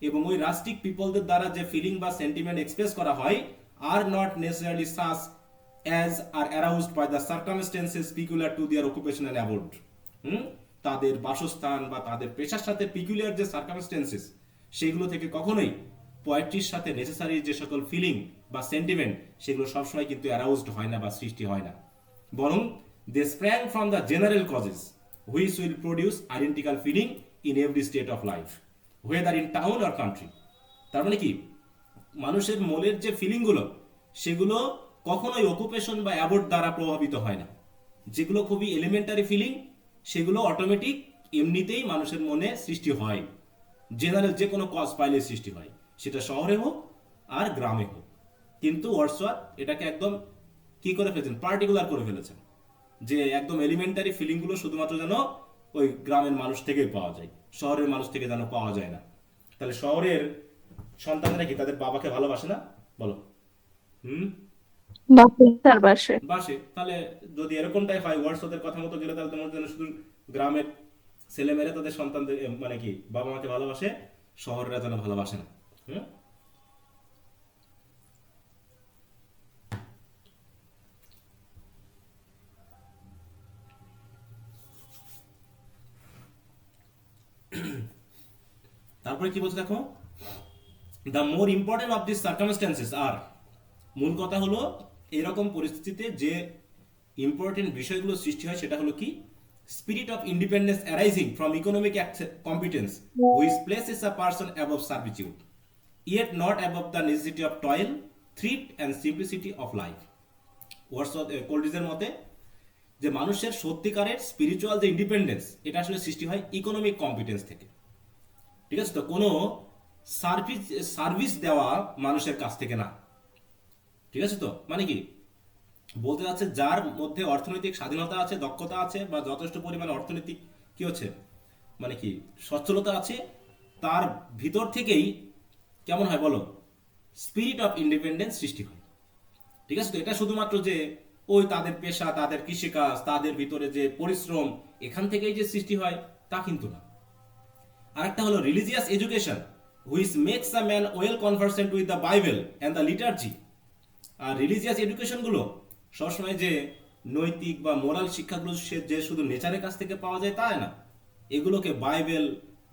Speaker 1: এবং ওই রাস্টিক পিপলদের দ্বারা যে ফিলিং বা সেন্টিমেন্ট এক্সপ্রেস করা হয় are not necessarily such as are aroused by the circumstances peculiar to their occupation and abode. তাদের বাসস্থান বা তাদের পেশার সাথে পিকুলিয়ার যে সার্কামস্টেন্সেস সেগুলো থেকে কখনোই পোয়েট্রির সাথে নেসেসারি যে সকল ফিলিং বা সেন্টিমেন্ট সেগুলো সবসময় কিন্তু অ্যারাউজড হয় না বা সৃষ্টি হয় না, বরং they sprang from the general causes which will produce identical feeling in every state of life whether in town or country. তার মানে কি, মানুষের মনের যে ফিলিংগুলো সেগুলো কখনোই অকুপেশন বা অ্যাবোর্ড দ্বারা প্রভাবিত হয় না। যেগুলো খুবই এলিমেন্টারি ফিলিং সেগুলো অটোমেটিক এমনিতেই মানুষের মনে সৃষ্টি হয়, জেনারেল যে কোনো কজ পাইলে সৃষ্টি হয়, সেটা শহরে হোক আর গ্রামে হোক। কিন্তু ওয়ার্ডসওয়ার্থ এটাকে একদম কি করে ফেলেছেন, পার্টিকুলার করে ফেলেছেন, যে একদম এলিমেন্টারি ফিলিংগুলো শুধুমাত্র যেন ওই গ্রামের মানুষ থেকেই পাওয়া যায়, শহরের মানুষ থেকে যেন পাওয়া যায় না। তাহলে শহরের সন্তানরা কি তাদের বাবাকে ভালোবাসে না? বলো। হুম,
Speaker 3: বাপে
Speaker 2: স্যার বাসে।
Speaker 1: বাসে। তাহলে যদি এরকমটাই হয়, ওয়ার্ডসওয়ার্থের কথা মতো গেলে, তাহলে তোমার জন্য শুধু গ্রামের ছেলেমেয়েরা তাদের সন্তানদের মানে কি বাবা মাকে ভালোবাসে, শহরেরা যেন ভালোবাসে না। হুম, তারপরে কি বলছে দেখো, the more important of this circumstances are, মূল কথা হলো এরকম পরিস্থিতিতে যে ইম্পর্টেন্ট বিষয়গুলো সৃষ্টি হয় সেটা হলো কি, spirit of independence arising from economic competence which places a person above servitude yet not above the necessity of toil, thrift and simplicity of life. Wordsworth কোল্ডিজের মতে যে মানুষের সত্যিকারের স্পিরিচুয়াল যে ইন্ডিপেন্ডেন্স, এটা আসলে সৃষ্টি হয় ইকোনমিক কম্পিটেন্স থেকে। ঠিক আছে, তো কোনো সার্ভিস সার্ভিস দেওয়া মানুষের কাছ থেকে না। ঠিক আছে, তো মানে কি বলতে যাচ্ছে, যার মধ্যে অর্থনৈতিক স্বাধীনতা আছে, দক্ষতা আছে, বা যথেষ্ট পরিমাণে অর্থনৈতিক কি হচ্ছে মানে কি সচ্ছলতা আছে, তার ভিতর থেকেই কেমন হয় বলো, স্পিরিট অফ ইন্ডিপেন্ডেন্স সৃষ্টি হয়। ঠিক আছে, তো এটা শুধুমাত্র যে ওই তাদের পেশা, তাদের কৃষিকাজ, তাদের ভিতরে যে পরিশ্রম, এখান থেকেই যে সৃষ্টি হয় তা কিন্তু না। আরেকটা হলো religious education which makes a man well conversant with the Bible and the liturgy. আর রিলিজিয়াস এডুকেশনগুলো সবসময় যে নৈতিক বা মোরাল শিক্ষাগুলো সে যে শুধু নেচারের কাছ থেকে পাওয়া যায় তা না, এগুলোকে বাইবেল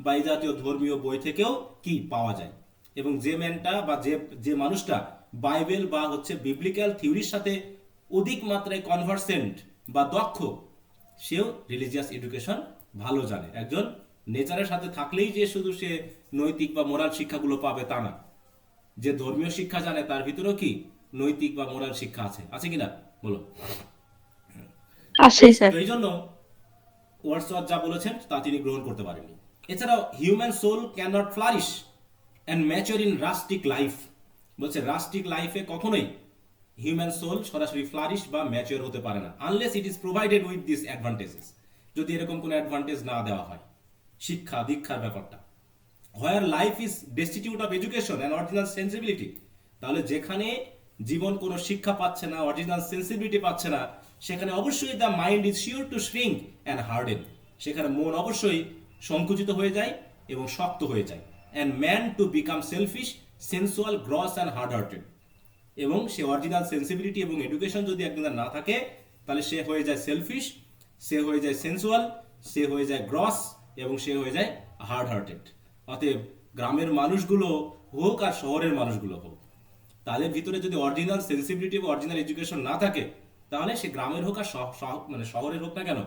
Speaker 1: বা এই জাতীয় ধর্মীয় বই থেকেও কি পাওয়া যায়। এবং যে ম্যানটা বা যে যে মানুষটা বাইবেল বা হচ্ছে বিবলিক্যাল থিওরির সাথে অধিক মাত্রায় কনভার্সেন্ট বা দক্ষ, সেও রিলিজিয়াস এডুকেশন ভালো জানে। একজন নেচারের সাথে থাকলেই যে শুধু সে নৈতিক বা মোরাল শিক্ষাগুলো পাবে তা না, যে ধর্মীয় শিক্ষা জানে তার ভিতরেও কি নৈতিক বা মোরাল শিক্ষা আছে, আছে কিনা বলো।
Speaker 3: আসে।
Speaker 2: জি স্যার।
Speaker 1: তো এই জন্য ওয়ার্ডসওয়ার্থ যা বলেছেন তা তিনি গ্রহণ করতে পারেননি। এছাড়াও human soul can not flourish and mature in rustic life, বলছে রাস্টিক লাইফে কখনোই হিউম্যান সোল সরাসরি ফ্লারিশ বা ম্যাচিওর হতে পারে না, unless it is provided with this advantages, যদি এরকম কোনো অ্যাডভান্টেজ না দেওয়া হয়, শিক্ষা দীক্ষার ব্যাপারটা। Where life is destitute of education and original sensibility, তাহলে যেখানে জীবন কোনো শিক্ষা পাচ্ছে না, অরিজিনাল সেন্সিবিলিটি পাচ্ছে না, সেখানে অবশ্যই the mind is sure to shrink and harden, সেখানে মন অবশ্যই সংকুচিত হয়ে যায় এবং শক্ত হয়ে যায়। And man to become selfish, sensual, gross and hard hearted, এবং সে অরিজিনাল সেন্সিবিলিটি এবং এডুকেশন যদি একজনের না থাকে, তাহলে সে হয়ে যায় সেলফিশ, সে হয়ে যায় সেন্সুয়াল, সে হয়ে যায় গ্রস, এবং সে হয়ে যায় হার্ড হার্টেড। অতএব গ্রামের মানুষগুলো হোক আর শহরের মানুষগুলো হোক, তাদের ভিতরে যদি অরিজিনাল সেন্সিবিলিটি বা অরিজিনাল এডুকেশন না থাকে, তাহলে সে গ্রামের হোক আর মানে শহরের হোক না কেন,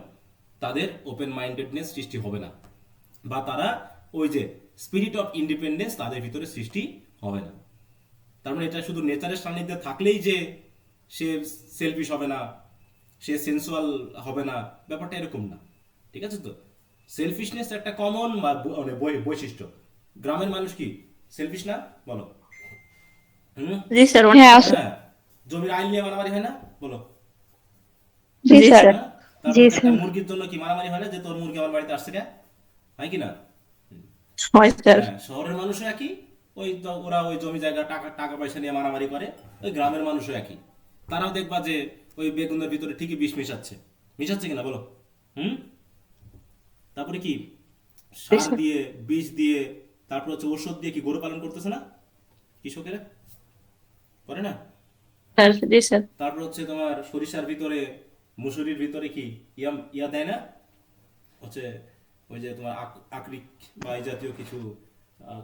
Speaker 1: তাদের ওপেন মাইন্ডেডনেস সৃষ্টি হবে না, বা তারা ওই যে স্পিরিট অফ ইন্ডিপেন্ডেন্স তাদের ভিতরে সৃষ্টি হবে না। তার মানে এটা শুধু নেচারের সান্নিধ্যে থাকলেই যে সে সেলফিশ হবে না, সে সেন্সুয়াল হবে না, ব্যাপারটা এরকম না। ঠিক আছে, তো সেলফিশনেস একটা কমন মানে বৈশিষ্ট্য। গ্রামের মানুষ কি সেলফিশ না বলো? হুম,
Speaker 2: জি স্যার।
Speaker 3: হ্যাঁ আসে।
Speaker 1: হ্যাঁ, জমির আইল নিয়ে মারামারি হয় না বলো?
Speaker 3: জি
Speaker 2: জি
Speaker 3: স্যার।
Speaker 2: স্যার।
Speaker 1: হ্যাঁ, তারপর
Speaker 3: জি
Speaker 1: একটা
Speaker 3: স্যার।
Speaker 1: মুরগির জন্য কি মারামারি হয় না, যে তোর মুরগি আমার বাড়িতে আসছে কেন, হয় কি না?
Speaker 2: হয় স্যার।
Speaker 1: হ্যাঁ, শহরের মানুষও একই, ওই তো ওরা ওই জমি জায়গা টাকা টাকা পয়সা নিয়ে মারামারি করে। ওই গ্রামের মানুষও একই, তারাও দেখবা যে ওই বেগুনের ভিতরে ঠিকই বিষ মিশাচ্ছে, মিশাচ্ছে কিনা বলো? হুম, তারপরে কি সার
Speaker 2: স্যার।
Speaker 1: দিয়ে, বীজ দিয়ে, তারপর হচ্ছে ওষুধ দিয়ে কি গরু পালন করতেছে না কৃষকেরা, করে না?
Speaker 2: স্যার। জি স্যার।
Speaker 1: তারপর হচ্ছে তোমার সরিষার ভিতরে, মুসুরির ভিতরে কি ইয়া দেয় না, হচ্ছে ওই যে তোমার আকরিক বা এই জাতীয় কিছু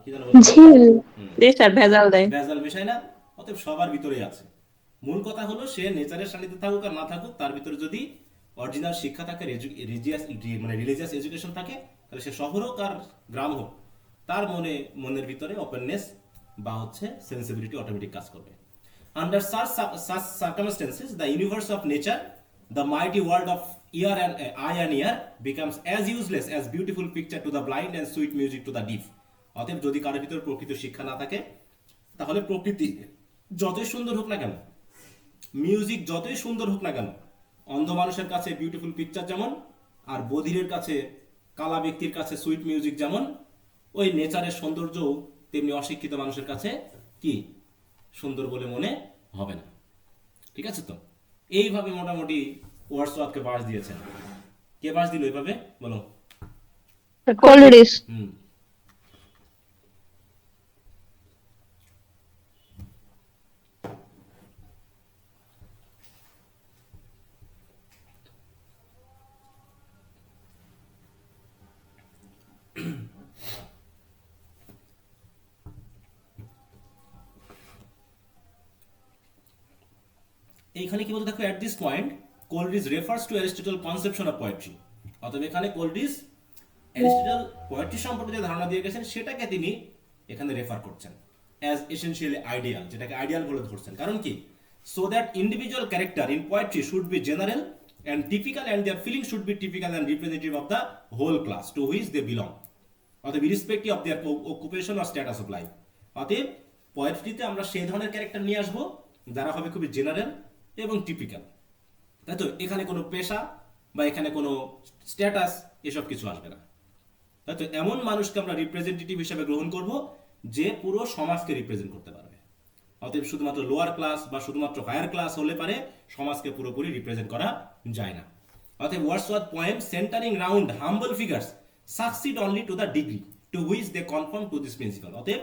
Speaker 1: কি জানো বলে?
Speaker 3: ঝিল।
Speaker 1: হুম,
Speaker 2: জি স্যার, ভেজাল দেয়।
Speaker 1: ভেজাল মেশায় না। অতএব সবার ভিতরেই আছে। মূল কথা হলো সে নেচারের সান্নিধ্যে থাকুক আর না থাকুক, তার ভিতরে যদি অরিজিনাল শিক্ষা থাকে, মানে রিলিজিয়াস এডুকেশন থাকে, তাহলে সে শহর হোক আর গ্রাম হোক, তার মনের ভিতরে ওপেননেস বা হচ্ছে সেন্সিবিলিটি অটোমেটিক কাজ করবে। Under such circumstances, the universe of nature, the mighty world of eye and ear becomes as useless as beautiful picture to the blind and sweet music to the deaf. অতএব যদি কারোর ভিতরে প্রকৃত শিক্ষা না থাকে, তাহলে প্রকৃতি যতই সুন্দর হোক না কেন, মিউজিক যতই সুন্দর হোক না কেন, অন্ধ মানুষের কাছে বিউটিফুল পিকচার যেমন, আর বধিরের কাছে, কালা ব্যক্তির কাছে সুইট মিউজিক যেমন, ওই নেচারের সৌন্দর্যও তেমনি অশিক্ষিত মানুষের কাছে কি সুন্দর বলে মনে হবে না। ঠিক আছে? তো এইভাবে মোটামুটি ওয়ার্ডসওয়ার্থকে বাস দিয়েছেন। কে বাস দিল এইভাবে বলো?
Speaker 3: কোলরিস।
Speaker 1: হুম। এইখানে কি বলতে দেখো, at this point Coleridge refers to Aristotle conception of poetry. অতএব এখানে কোলরিজ অ্যারিস্টটল পোয়েট্রি সম্পর্কে যে ধারণা দিয়ে গেছেন সেটাকে তিনি এখানে রেফার করছেন অ্যাজ এসেনশিয়ালি আইডিয়াল, যেটাকে আইডিয়াল বলে ধরছেন। কারণ কি? So that individual character in poetry should be general and typical and their feeling should be typical and representative of the whole class to which they belong, অতএব irrespective of their occupation or status of life. অতএব পোয়েট্রিতে আমরা সেই ধরনের character নিয়ে আসবো যারা হবে খুবই জেনারেল এবং টিপিক্যাল, তাই তো? এখানে কোনো পেশা বা এখানে কোনো স্ট্যাটাস এসব কিছু আসবে না, তাই তো? এমন মানুষকে আমরা রিপ্রেজেন্টেটিভ হিসেবে গ্রহণ করব যে পুরো সমাজকে রিপ্রেজেন্ট করতে পারবে। অতএব শুধুমাত্র লোয়ার ক্লাস বা শুধুমাত্র হায়ার ক্লাস হলে পারে সমাজকে পুরোপুরি রিপ্রেজেন্ট করা যায় না। অতএব Wordsworth poem centering round humble figures succeed only to the degree to which they conform to this principal. অতএব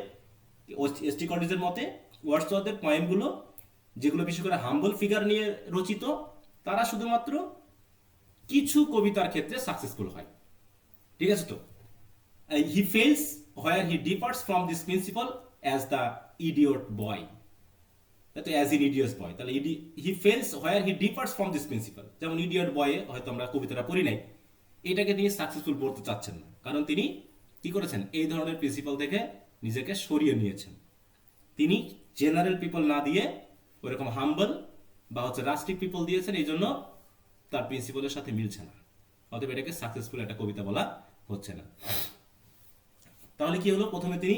Speaker 1: এসটি কলেজের মতে ওয়ার্ডসওয়ার্থের পোয়েমগুলো যেগুলো বিশেষ করে হাম্বল ফিগার নিয়ে রচিত, তারা শুধুমাত্র কিছু কবিতার ক্ষেত্রে সাকসেসফুল হয়। ঠিক আছে? তো he fails where he departs from this principle as the idiot boy, তাই তো? As in idiot's boy. তাহলে he fails where he departs from this principle, যেমন ইডিয়ট বয়ে হয়তো আমরা কবিতাটা পড়ি নাই, এটাকে তিনি সাকসেসফুল বলতে চাচ্ছেন না, কারণ তিনি কি করেছেন? এই ধরনের প্রিন্সিপাল থেকে নিজেকে সরিয়ে নিয়েছেন। তিনি জেনারেল পিপল না দিয়ে ওরকম হাম্বল বা রাস্টিক পিপল দিয়েছেন, এই জন্য তার প্রিন্সিপালের সাথে মিলছে না। অতএব এটাকে সাকসেসফুল একটা কবিতা বলা হচ্ছে না। তাহলে কি হলো? প্রথমে তিনি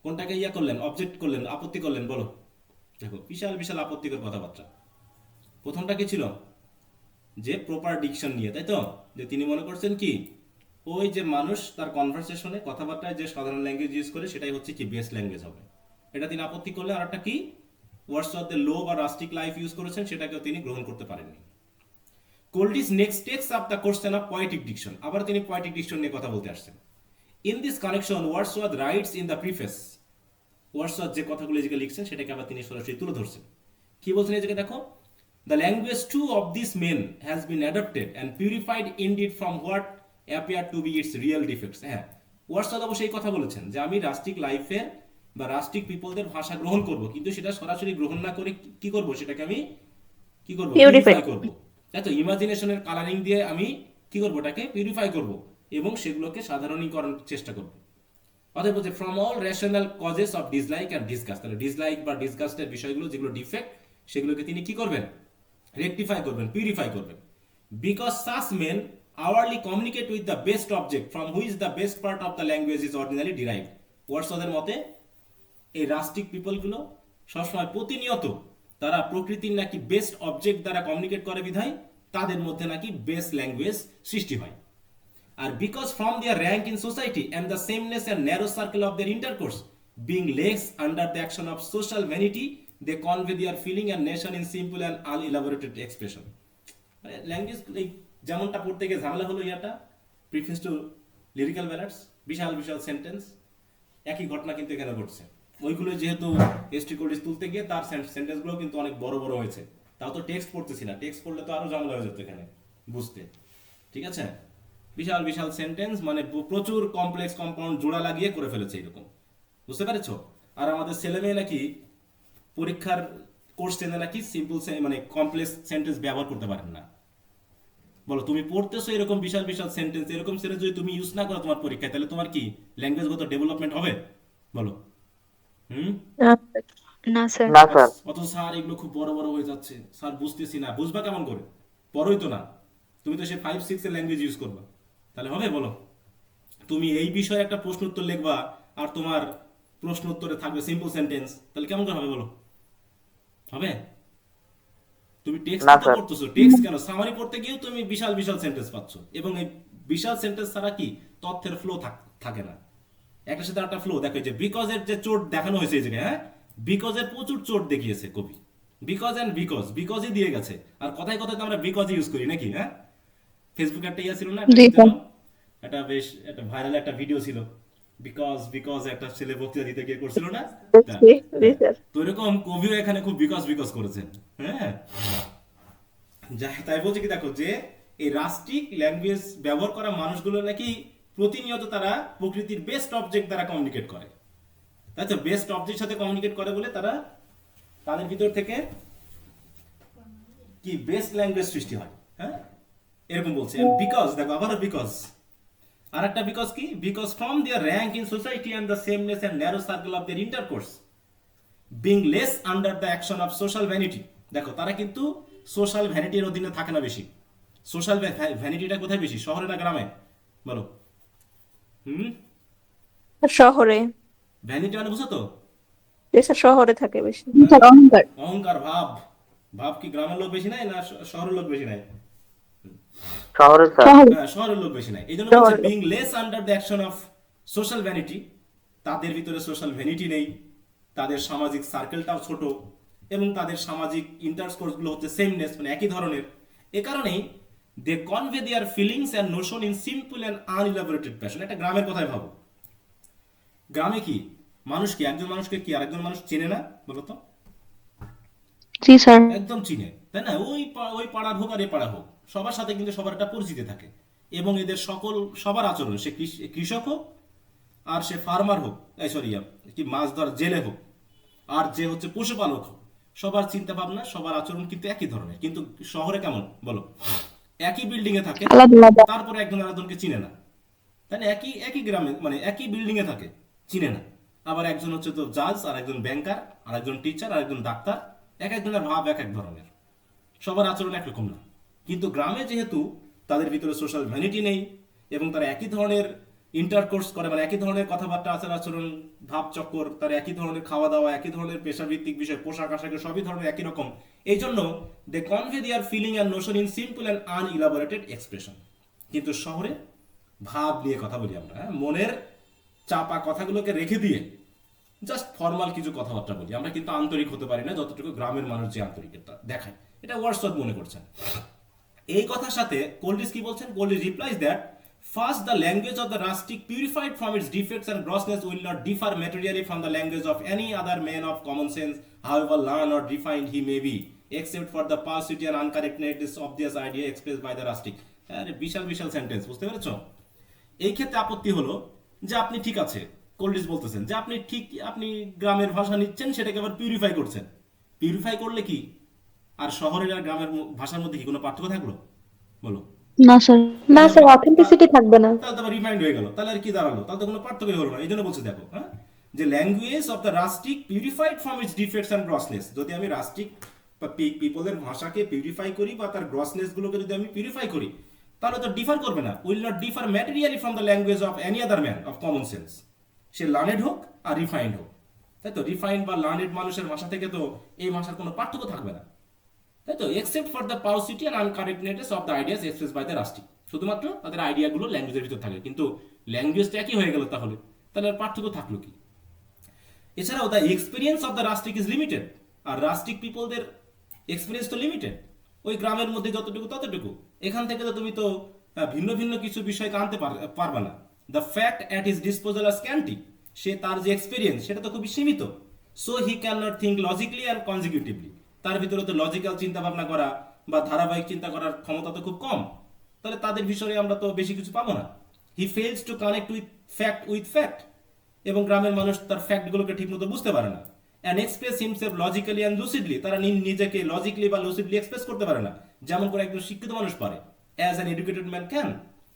Speaker 1: কোনটাকে ইয়া করলেন, অবজেক্ট করলেন, আপত্তি করলেন। বলো, দেখো বিশাল বিশাল আপত্তিকর কথাবার্তা। প্রথমটা কি ছিল? যে প্রপার ডিকশন নিয়ে, তাই তো? যে তিনি মনে করছেন কি ওই যে মানুষ তার কনভারসেশনে কথাবার্তায় যে সাধারণ ল্যাঙ্গুয়েজ ইউজ করে সেটাই হচ্ছে কি বেস্ট ল্যাঙ্গুয়েজ হবে, এটা তিনি আপত্তি করলেন। আর একটা কি ওয়ার্ডসওয়ার্থের লো বা রাস্টিক লাইফ ইউজ করেছেন সেটাকেও তিনি গ্রহণ করতে পারেননি। Coleridge next takes up the question of poetic diction, আবার তিনি পোয়েটিক ডিকশন নিয়ে কথা বলতে আসছেন। In this connection Wordsworth writes in the preface, Wordsworth যে কথাগুলো এই জায়গায় লিখছেন সেটাকে আবার তিনি সরাসরি তুলে ধরছেন। কি বলছেন এই জায়গায় দেখো? The language too of these men has been adopted and purified indeed from what appear to be its real defects. হ্যাঁ, ওয়ার্ডসওয়ার্থ অবশ্যই এই কথা বলেছেন যে আমি রাষ্ট্রিক লাইফের বা রাষ্ট্রিক পিপলদের ভাষা গ্রহণ করব, কিন্তু সেটা সরাসরি গ্রহণ না করে কি করব? সেটাকে আমি কি করব? পিউরিফাই করব, তাই তো? ইমাজিনেশনের কালারিং দিয়ে আমি কি করব? ওটাকে পিউরিফাই করব এবং সেগুলোকে সাধারণীকরণের চেষ্টা করব। অতএব বলছে from all rational causes of dislike and disgust. তাহলে ডিসলাইক বা ডিসগাস্টের বিষয়গুলো যেগুলো ডিফেক্ট সেগুলোকে তিনি কি করবেন? রেকটিফাই করবেন, পিউরিফাই করবেন। Because such men hourly communicate with the best object from which the best part of the language is ordinary derived. ওয়ার্ডসওয়ার্থের মতে এই রাষ্ট্রিক পিপলগুলো সবসময় প্রতিনিয়ত তারা প্রকৃতির নাকি বেস্ট অবজেক্ট দ্বারা কমিউনিকেট করে বিধায় তাদের মধ্যে নাকি বেস্ট ল্যাঙ্গুয়েজ সৃষ্টি হয়। আর because from their rank in society and the sameness and narrow circle of their intercourse being less under the action of social vanity they convey their feeling and notion in simple and unelaborated expression. Language যেমনটা পড়তে গিয়ে ঝামেলা হলো ইয়াটা, preface to lyrical ballads, বিশাল বিশাল sentence, একই ঘটনা কিন্তু এখানে ঘটছে। ওইগুলো যেহেতু এসটি কোডিস তুলতে গিয়ে তার সেন্টেন্সগুলো কিন্তু অনেক বড় বড় হয়েছে, তাও তো টেক্সট পড়তেছি না, টেক্সট পড়লে তো আরো ঝামেলা হয়ে যেত এখানে বুঝতে। ঠিক আছে? বিশাল বিশাল সেন্টেন্স মানে প্রচুর কমপ্লেক্স কম্পাউন্ড জোড়া লাগিয়ে করে ফেলেছে এরকম, বুঝতে পেরেছো? আর আমাদের ছেলে মেয়ে নাকি পরীক্ষার কোর্স টেনে নাকি সিম্পল মানে কমপ্লেক্স সেন্টেন্স ব্যবহার করতে পারেন না। বলো, তুমি পড়তেছো এরকম বিশাল বিশাল সেন্টেন্স, এরকম সেন্টেন্স যদি তুমি ইউজ না করো তোমার পরীক্ষায়, তাহলে তোমার কি ল্যাঙ্গুয়েজগত ডেভেলপমেন্ট হবে? বলো।
Speaker 3: না স্যার।
Speaker 1: অত স্যার এগুলো খুব বড় বড় হয়ে যাচ্ছে, স্যার বুঝতেছি না। বুঝবা কেমন করে? পড়োই তো না, তুমি তো সে 5-6 এর ল্যাঙ্গুয়েজ ইউজ করবা, তাহলে হবে? বলো। তুমি এই বিষয়ে একটা প্রশ্ন উত্তর লিখবা আর তোমার প্রশ্ন উত্তরে থাকবে সিম্পল সেন্টেন্স, তাহলে কেমন করে হবে? বলো, হবে? তুমি টেক্সট
Speaker 4: না
Speaker 1: তো
Speaker 4: স্যার।
Speaker 1: পড়তেছো, টেক্সট কেন সামারি পড়তে গিয়েও তুমি বিশাল বিশাল সেন্টেন্স পাচ্ছ, এবং এই বিশাল সেন্টেন্স ছাড়া কি তথ্যের ফ্লো থাকে না, একটা সাথে একটা ফ্লো। দেখো এই যে বিকজ এর যে চোট দেখানো হয়েছে এই জায়গায়, হ্যাঁ, বিকজ এর প্রচুর চোট দেখিয়েছে কবি, বিকজ এন্ড বিকজই দিয়ে গেছে। আর কথায় কথায় তো আমরা বিকজ ইউজ করি নাকি, হ্যাঁ। ফেসবুকে একটা ইয়া ছিল না,
Speaker 3: জি স্যার।
Speaker 1: একটা বেশ একটা ভাইরাল একটা ভিডিও ছিল, বিকজ একটা ছেলে বক্তৃতা দিতে গিয়ে করছিল না। তা-
Speaker 2: জি জি স্যার।
Speaker 1: তো এরকম কবিও এখানে খুব বিকজ করেছেন, হ্যাঁ। তাই বলছে কি, দেখো যে এই রাষ্ট্রিক ল্যাঙ্গুয়েজ ব্যবহার করা মানুষগুলো নাকি প্রতিনিয়ত তারা প্রকৃতির বেস্ট অবজেক্ট দ্বারা কমিউনিকেট করে, তাই তো বেস্ট অবজেক্ট সাথে কমিউনিকেট করে বলে তারা তাদের ভিতর থেকে কি বেস্ট ল্যাঙ্গুয়েজ সৃষ্টি হয়, হ্যাঁ, এরকম বলছে। বিকজ দেখো আবারও বিকজ, আর একটা বিকজ কি, because from their rank in society and the sameness and narrow circle of their intercourse being less under the action of social vanity. দেখো তারা কিন্তু সোশ্যাল ভ্যানিটির অধীনে থাকে না বেশি। সোশ্যাল ভ্যানিটিটা কোথায় বেশি, শহরে না গ্রামে বলো?
Speaker 2: শহরে।
Speaker 1: ভ্যানিটি মানে বুঝো তো,
Speaker 2: জি স্যার, শহরে থাকে বেশি।
Speaker 3: স্যার অহংকার।
Speaker 1: অহংকার, ভাব। ভাব কি গ্রামের লোক বেশি নাই না শহরের লোক বেশি নাই?
Speaker 4: শহরে স্যার।
Speaker 3: শহর।
Speaker 1: হ্যাঁ, শহরের লোক বেশি নাই। এই জন্য বলছে
Speaker 2: শহরের লোক।
Speaker 1: Being less under the action of social vanity, তাদের ভিতরে সোশ্যাল ভ্যানিটি নেই, তাদের সামাজিক সার্কেলটাও ছোট, এবং তাদের সামাজিক ইন্টারকোর্স গুলো হচ্ছে সেমনেস মানে একই ধরনের। এ কারণেই they convey their feelings and notion in simple and unelaborated passion. একটা গ্রামের কথাই ভাবো, গ্রামে কি মানুষ কি একজন মানুষকে কি আরেকজন মানুষ চেনে না বলো তো?
Speaker 3: জি স্যার।
Speaker 1: একদম চিনে, তাই না? ওই পাড়ার হোক আর এ পাড়া হোক, সবার সাথে কিন্তু সবার একটা পরিচিতি থাকে, এবং এদের সবার আচরণ, সে কৃষক হোক আর সে ফার্মার হোক, এই সরি কি মাছ ধর জেলে হোক, আর যে হচ্ছে পশুপালক হোক, সবার চিন্তা ভাবনা সবার আচরণ কিন্তু একই ধরনের। কিন্তু শহরে কেমন বলো, একই বিল্ডিং এ থাকে,
Speaker 3: আলাদা আলাদা।
Speaker 1: তারপরে একজন আরেকজনকে চিনে না, তাই না? একই একই গ্রামে মানে একই বিল্ডিং এ থাকে, চিনে না। আবার একজন হচ্ছে তো জাজ, আর একজন ব্যাংকার, আর একজন টিচার, আর একজন ডাক্তার, এক একজনের ভাব এক এক ধরনের, সবার আচরণ একরকম না। কিন্তু গ্রামে যেহেতু তাদের ভিতরে সোশ্যাল ভ্যানিটি নেই, এবং তারা একই ধরনের ইন্টারকোর্স করে, মানে একই ধরনের কথাবার্তা, আচার আচরণ, ভাব চক্কর, তার একই ধরনের খাওয়া দাওয়া, একই ধরনের পেশাভিত্তিক বিষয়, পোশাক আশাকের সবই ধরনের একই রকম। এই জন্য they convey their feeling and notion in simple and unelaborated expression. কিন্তু শহরে ভাব নিয়ে কথা বলি আমরা, হ্যাঁ, মনের চাপা কথাগুলোকে রেখে দিয়ে জাস্ট ফর্মাল কিছু কথাবার্তা বলি আমরা, কিন্তু আন্তরিক হতে পারি না যতটুকু গ্রামের মানুষ যে আন্তরিকতা দেখায়। এটা ওয়ার্ডসওয়ার্থ মনে করছেন। এই কথার সাথে কোল্ডিস কি বলছেন? Coleridge replies that first the language of the rustic purified from its defects and grossness will not differ materially from the language of any other man of common sense however learn or defined he may be except for the paucity and uncorrectness of this idea express by the rustic. আরে বিশাল বিশাল sentence, বুঝতে পেরেছো? এই ক্ষেত্রে আপত্তি হলো যে আপনি ঠিক আছে, কোল্ডিস বলতেছেন যে আপনি গ্রামের ভাষা নিচ্ছেন, সেটাকে আবার পিউরিফাই করছেন। পিউরিফাই করলে কি আর শহরের আর গ্রামের ভাষার মধ্যে কি কোনো পার্থক্য থাকলো বলো?
Speaker 3: না স্যার।
Speaker 2: না স্যার, অথেন্টিসিটি থাকবে না।
Speaker 1: তাহলে তো আবার রিমাইন্ড হয়ে গেল, তাহলে আর কি দাঁড়ালো? তাহলে তো কোনো পার্থক্য হলো না। এই জন্য বলছে দেখো, হ্যাঁ, যে language of the rustic purified from its defects and grossness. যদি আমি রাস্টিক পিপলের ভাষাকে পিউরিফাই করি বা তার গ্রসনেস গুলোকে যদি আমি পিউরিফাই করি, তাহলে তো ডিফার করবে না, will not differ materially from the language of any other man of common sense. Say learned হোক আর রিফাইন্ড হোক, তাই তো? রিফাইন্ড বা লার্নেড মানুষের ভাষা থেকে তো এই ভাষার কোনো পার্থক্য থাকবে না, তাই তো? Except for the paucity and uncorrectness of the ideas express by the rustic. শুধুমাত্র তাদের আইডিয়াগুলো ল্যাঙ্গুয়েজের ভিতর থাকে, কিন্তু ল্যাঙ্গুয়েজটা একই হয়ে গেল, তাহলে আর পার্থক্য থাকলো কি? এছাড়াও the experience of the rustic is limited. আর রাস্টিক পিপলদের এক্সপিরিয়েন্স তো লিমিটেড, ওই গ্রামের মধ্যে যতটুকু ততটুকু। এখান থেকে তো তুমি তো ভিন্ন ভিন্ন কিছু বিষয়কে আনতে পারবে না। The fact at his disposal are scanty. সে তার যে এক্সপিরিয়েন্স সেটা তো খুবই সীমিত। So he can not think logically and consecutively. তার ভিতরে তো লজিক্যাল চিন্তা ভাবনা করা বা ধারাবাহিক চিন্তা করার ক্ষমতা তো খুব কম। তাহলে তাদের বিষয়ে আমরা তো বেশি কিছু পাবো না। He fails to connect with fact. এবং গ্রামের মানুষ তার ফ্যাক্টগুলোকে ঠিকমতো বুঝতে পারে না। And express himself logically and lucidly. তারা নিজেকে লজিক্যালি বা লুসিডলি এক্সপ্রেস করতে পারে না, যেমন করে একজন শিক্ষিত মানুষ পারে, as an educated man can.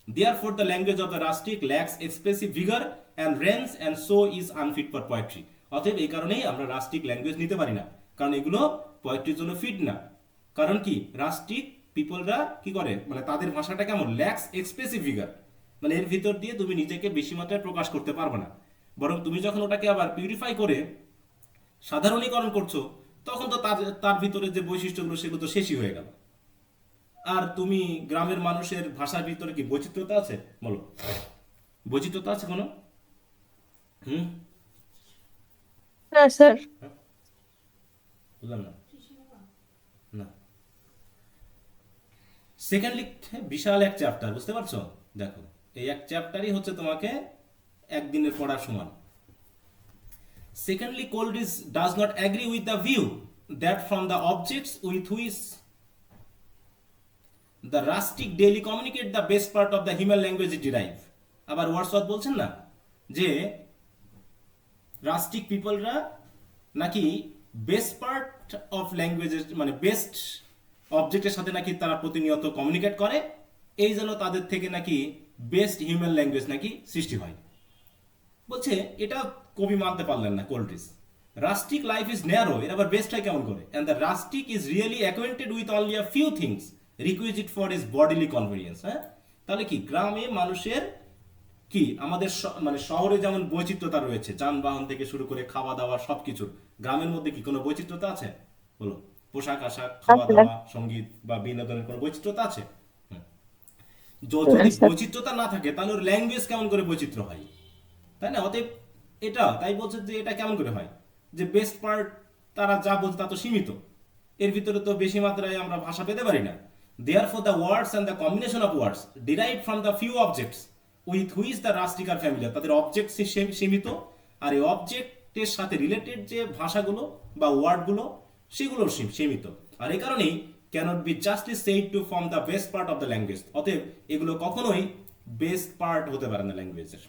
Speaker 1: Therefore, the language of the rustic lacks expressive vigor and range, and so is unfit for poetry. অতএব এই কারণেই আমরা রাস্টিক ল্যাঙ্গুয়েজ নিতে পারি না, কারণ এগুলো পোয়েট্রির জন্য ফিট না। কারণ কি, রাস্টিক পিপলরা কি করে, মানে তাদের ভাষাটা কেমন, ল্যাক্স এক্সপ্রেসিভ ভিগার, মানে এর ভিতর দিয়ে তুমি নিজেকে বেশি মাত্রায় প্রকাশ করতে পারবে না। বরং তুমি যখন ওটাকে আবার পিউরিফাই করে সাধারণীকরণ করছো, তখন তো তার তার ভিতরে যে বৈশিষ্ট্যগুলো সেগুলো তো শেষই হয়ে গেল। আর তুমি গ্রামের মানুষের ভাষার ভিতরে কি বৈচিত্র্যতা আছে বলো? বৈচিত্র্যতা আছে কোনো? হুম,
Speaker 2: না স্যার।
Speaker 1: বুঝলাম না। না, সেকেন্ডলি বিশাল এক চ্যাপ্টার, বুঝতে পারছো? দেখো, এই এক চ্যাপ্টারই হচ্ছে তোমাকে একদিনের পড়ার সমান। Secondly, Coleridge does not agree with the view that from the objects with which the rustic daily communicate the best part of the human language is derived. আবার ওয়ার্ডসওয়ার্থ বলছেন না যে রাস্টিক পিপলরা নাকি বেস্ট পার্ট অফ ল্যাঙ্গুয়েজের মানে best অবজেক্টের সাথে নাকি তারা প্রতিনিয়ত কমিউনিকেট করে, এই জন্য তাদের থেকে নাকি বেস্ট হিউম্যান ল্যাঙ্গুয়েজ নাকি সৃষ্টি হয়। বলছে এটা কবি মানতে পারলেন না Coleridge. Rustic life is narrow, এর আবার বেস্ট হয় কেমন করে? And the rustic is really acquainted with only a few things requisite for is bodily convenience. হ্যাঁ, তাহলে কি গ্রামে মানুষের কি আমাদের মানে শহরে যেমন বৈচিত্র্যতা রয়েছে, যানবাহন থেকে শুরু করে খাওয়া দাওয়া সবকিছুর, গ্রামের মধ্যে কি কোনো বৈচিত্র্যতা আছে বলো? পোশাক আশাক, খাওয়া
Speaker 2: আছে।
Speaker 1: দাওয়া, সঙ্গীত বা বিনোদনের কোনো বৈচিত্র্যতা আছে? হুম। যদি
Speaker 2: আছে।
Speaker 1: বৈচিত্র্যতা না থাকে তাহলে ওর ল্যাঙ্গুয়েজ কেমন করে বৈচিত্র্য হয়, তাই না? অতএব এটা তাই বলছে যে এটা কেমন করে হয় যে বেস্ট পার্ট তারা যা বলছে তা তো সীমিত, এর ভিতরে তো বেশি মাত্রায় আমরা ভাষা পেতে পারি না। Therefore the words and the combination of words derive from the few objects with which the rustic are familiar, তাদের অবজেক্ট সীমিত, আর এই অবজেক্টের সাথে রিলেটেড যে ভাষাগুলো বা ওয়ার্ডগুলো সেগুলো সীমিত। আর এই কারণেই cannot be justly said to form the best part of the language. অতএব এগুলো কখনোই বেস্ট পার্ট হতে পারে না ল্যাঙ্গুয়েজের।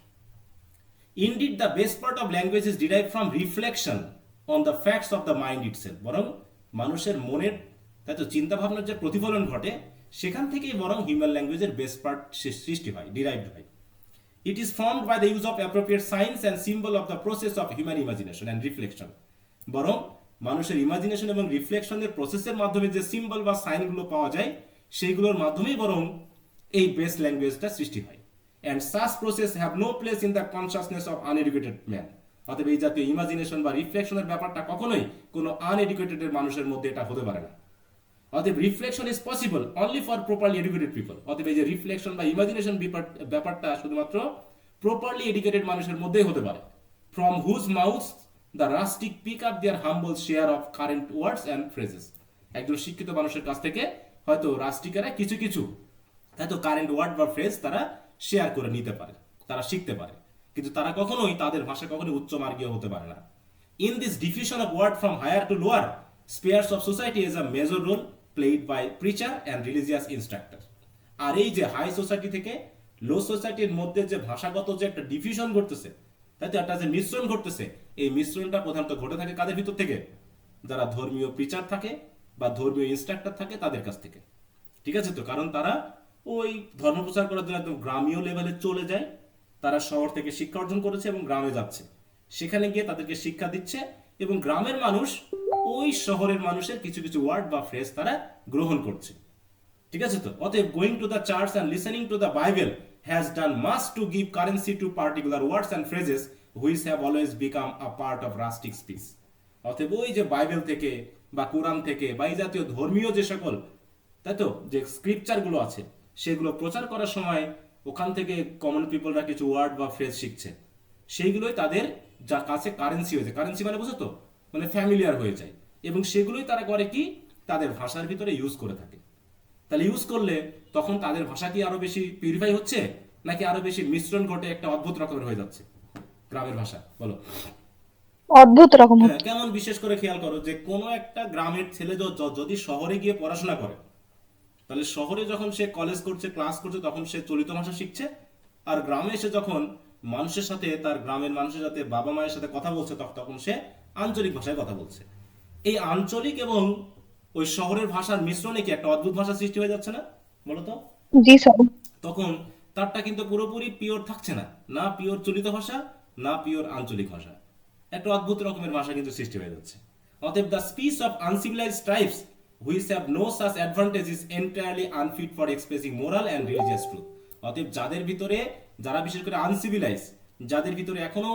Speaker 1: Indeed, the best part of language is derived from reflection on the facts of the mind itself. বরং মানুষের মনের তাই তো চিন্তা ভাবনার যে প্রতিফলন ঘটে সেখান থেকেই বরং হিউম্যান ল্যাঙ্গুয়েজের বেস্ট পার্ট সৃষ্টি হয়, ডিরাইভড হয়। It is formed by the use of appropriate signs and symbol of the process of human imagination and reflection. বরং মানুষের ইমাজিনেশন এবং রিফ্লেকশনের প্রসেসের মাধ্যমে যে সিম্বল বা সাইনগুলো পাওয়া যায় সেইগুলোর মাধ্যমেই বরং এই বেস্ট ল্যাঙ্গুয়েজটা সৃষ্টি হয়। And such process have no place in the consciousness of uneducated man. অতএব এই জাতীয় ইমাজিনেশন বা রিফ্লেকশনের ব্যাপারটা কখনোই কোনো আনএডুকেটেড মানুষের মধ্যে এটা হতে পারে না। অতএব reflection is possible only for properly educated people. অতএব এই যে রিফ্লেকশন বা ইমাজিনেশন ব্যাপারটা শুধুমাত্র প্রপারলি এডুকেটেড মানুষের মধ্যেই হতে পারে। From whose mouth the rustic pick up their humble share of current words and phrases. একজন শিক্ষিত মানুষের কাছ থেকে হয়তো রাস্টিকেরা কিছু কিছু হয়তো কারেন্ট ওয়ার্ড বা ফ্রেজ তারা শেয়ার করে নিতে পারে, তারা শিখতে পারে, কিন্তু তারা কখনোই তাদের ভাষা কখনোই উচ্চ মার্গীয় হতে পারে না। In this diffusion of word from higher to lower spheres of society is a major role played by preacher and religious instructor. আর এই যে হাই সোসাইটি থেকে লো সোসাইটির মধ্যে যে ভাষাগত যে একটা ডিফিউশন ঘটতেছে, তাই তো একটা যে মিশ্রণ ঘটতেছে, এই মিশ্রণটা প্রধানত ঘটে থাকে কাদের ভিতর থেকে? যারা ধর্মীয় প্রিচার থাকে বা ধর্মীয় ইনস্ট্রাক্টর থাকে তাদের কাছ থেকে। ঠিক আছে তো, কারণ তারা ওই ধর্ম প্রচার করার জন্য একদম গ্রামীয় লেভেলে চলে যায়, তারা শহর থেকে শিক্ষা অর্জন করেছে এবং গ্রামে যাচ্ছে, সেখানে গিয়ে তাদেরকে শিক্ষা দিচ্ছে এবং গ্রামের মানুষ ওই শহরের মানুষের কিছু কিছু ওয়ার্ড বা ফ্রেজ তারা গ্রহণ করছে। ঠিক আছে তো, অতএব going to the church and listening to the Bible has done must to give currency to particular words and phrases which have always become a part of rustic speech. অতএব ওই যে বাইবেল থেকে বা কোরআন থেকে বা এই জাতীয় ধর্মীয় যে সকল তাই তো যে স্ক্রিপচারগুলো আছে সেগুলো প্রচার করার সময় ওখান থেকে কমন পিপলরা কিছু ওয়ার্ড বা ফ্রেজ শিখছে, সেইগুলোই তাদের যা কাছে কারেন্সি হয়েছে। কারেন্সি মানে বুঝো তো, মানে ফ্যামিলিয়ার হয়ে যায়, এবং সেগুলোই তারা করে কি তাদের ভাষার ভিতরে ইউজ করে থাকে। তাহলে ইউজ করলে তখন তাদের ভাষা কি আরো বেশি পিউরিফাই হচ্ছে নাকি আরো বেশি মিশ্রণ ঘটে একটা অদ্ভুত রকমের হয়ে যাচ্ছে গ্রামের ভাষা বলো?
Speaker 3: অদ্ভুত রকম
Speaker 1: হ্যাঁ, কেমন বিশেষ করে খেয়াল করো যে কোনো একটা গ্রামের ছেলে যদি শহরে গিয়ে পড়াশোনা করে, তাহলে শহরে যখন সে কলেজ করছে ক্লাস করছে তখন সে চলিত ভাষা শিখছে, আর গ্রামে এসে যখন মানুষের সাথে তার গ্রামের মানুষের সাথে বাবা মায়ের সাথে কথা বলছে তখন সে আঞ্চলিক ভাষায় কথা বলছে। এই আঞ্চলিক এবং ওই শহরের ভাষার মিশ্রণে কি একটা অদ্ভুত ভাষা সৃষ্টি হয়ে যাচ্ছে না বলতো?
Speaker 3: জি স্যার।
Speaker 1: তখন তারটা কিন্তু পুরোপুরি পিওর থাকছে না, না পিওর চলিত ভাষা না পিওর আঞ্চলিক ভাষা, একটা অদ্ভুত রকমের ভাষা কিন্তু সৃষ্টি হয়ে যাচ্ছে। অতএব the speech of uncivilised tribes which have no such advantage is entirely unfit for expressing moral and religious truth. অতএব যাদের ভিতরে, যারা বিশেষ করে আনসিভিলাইজ, যাদের ভিতরে এখনো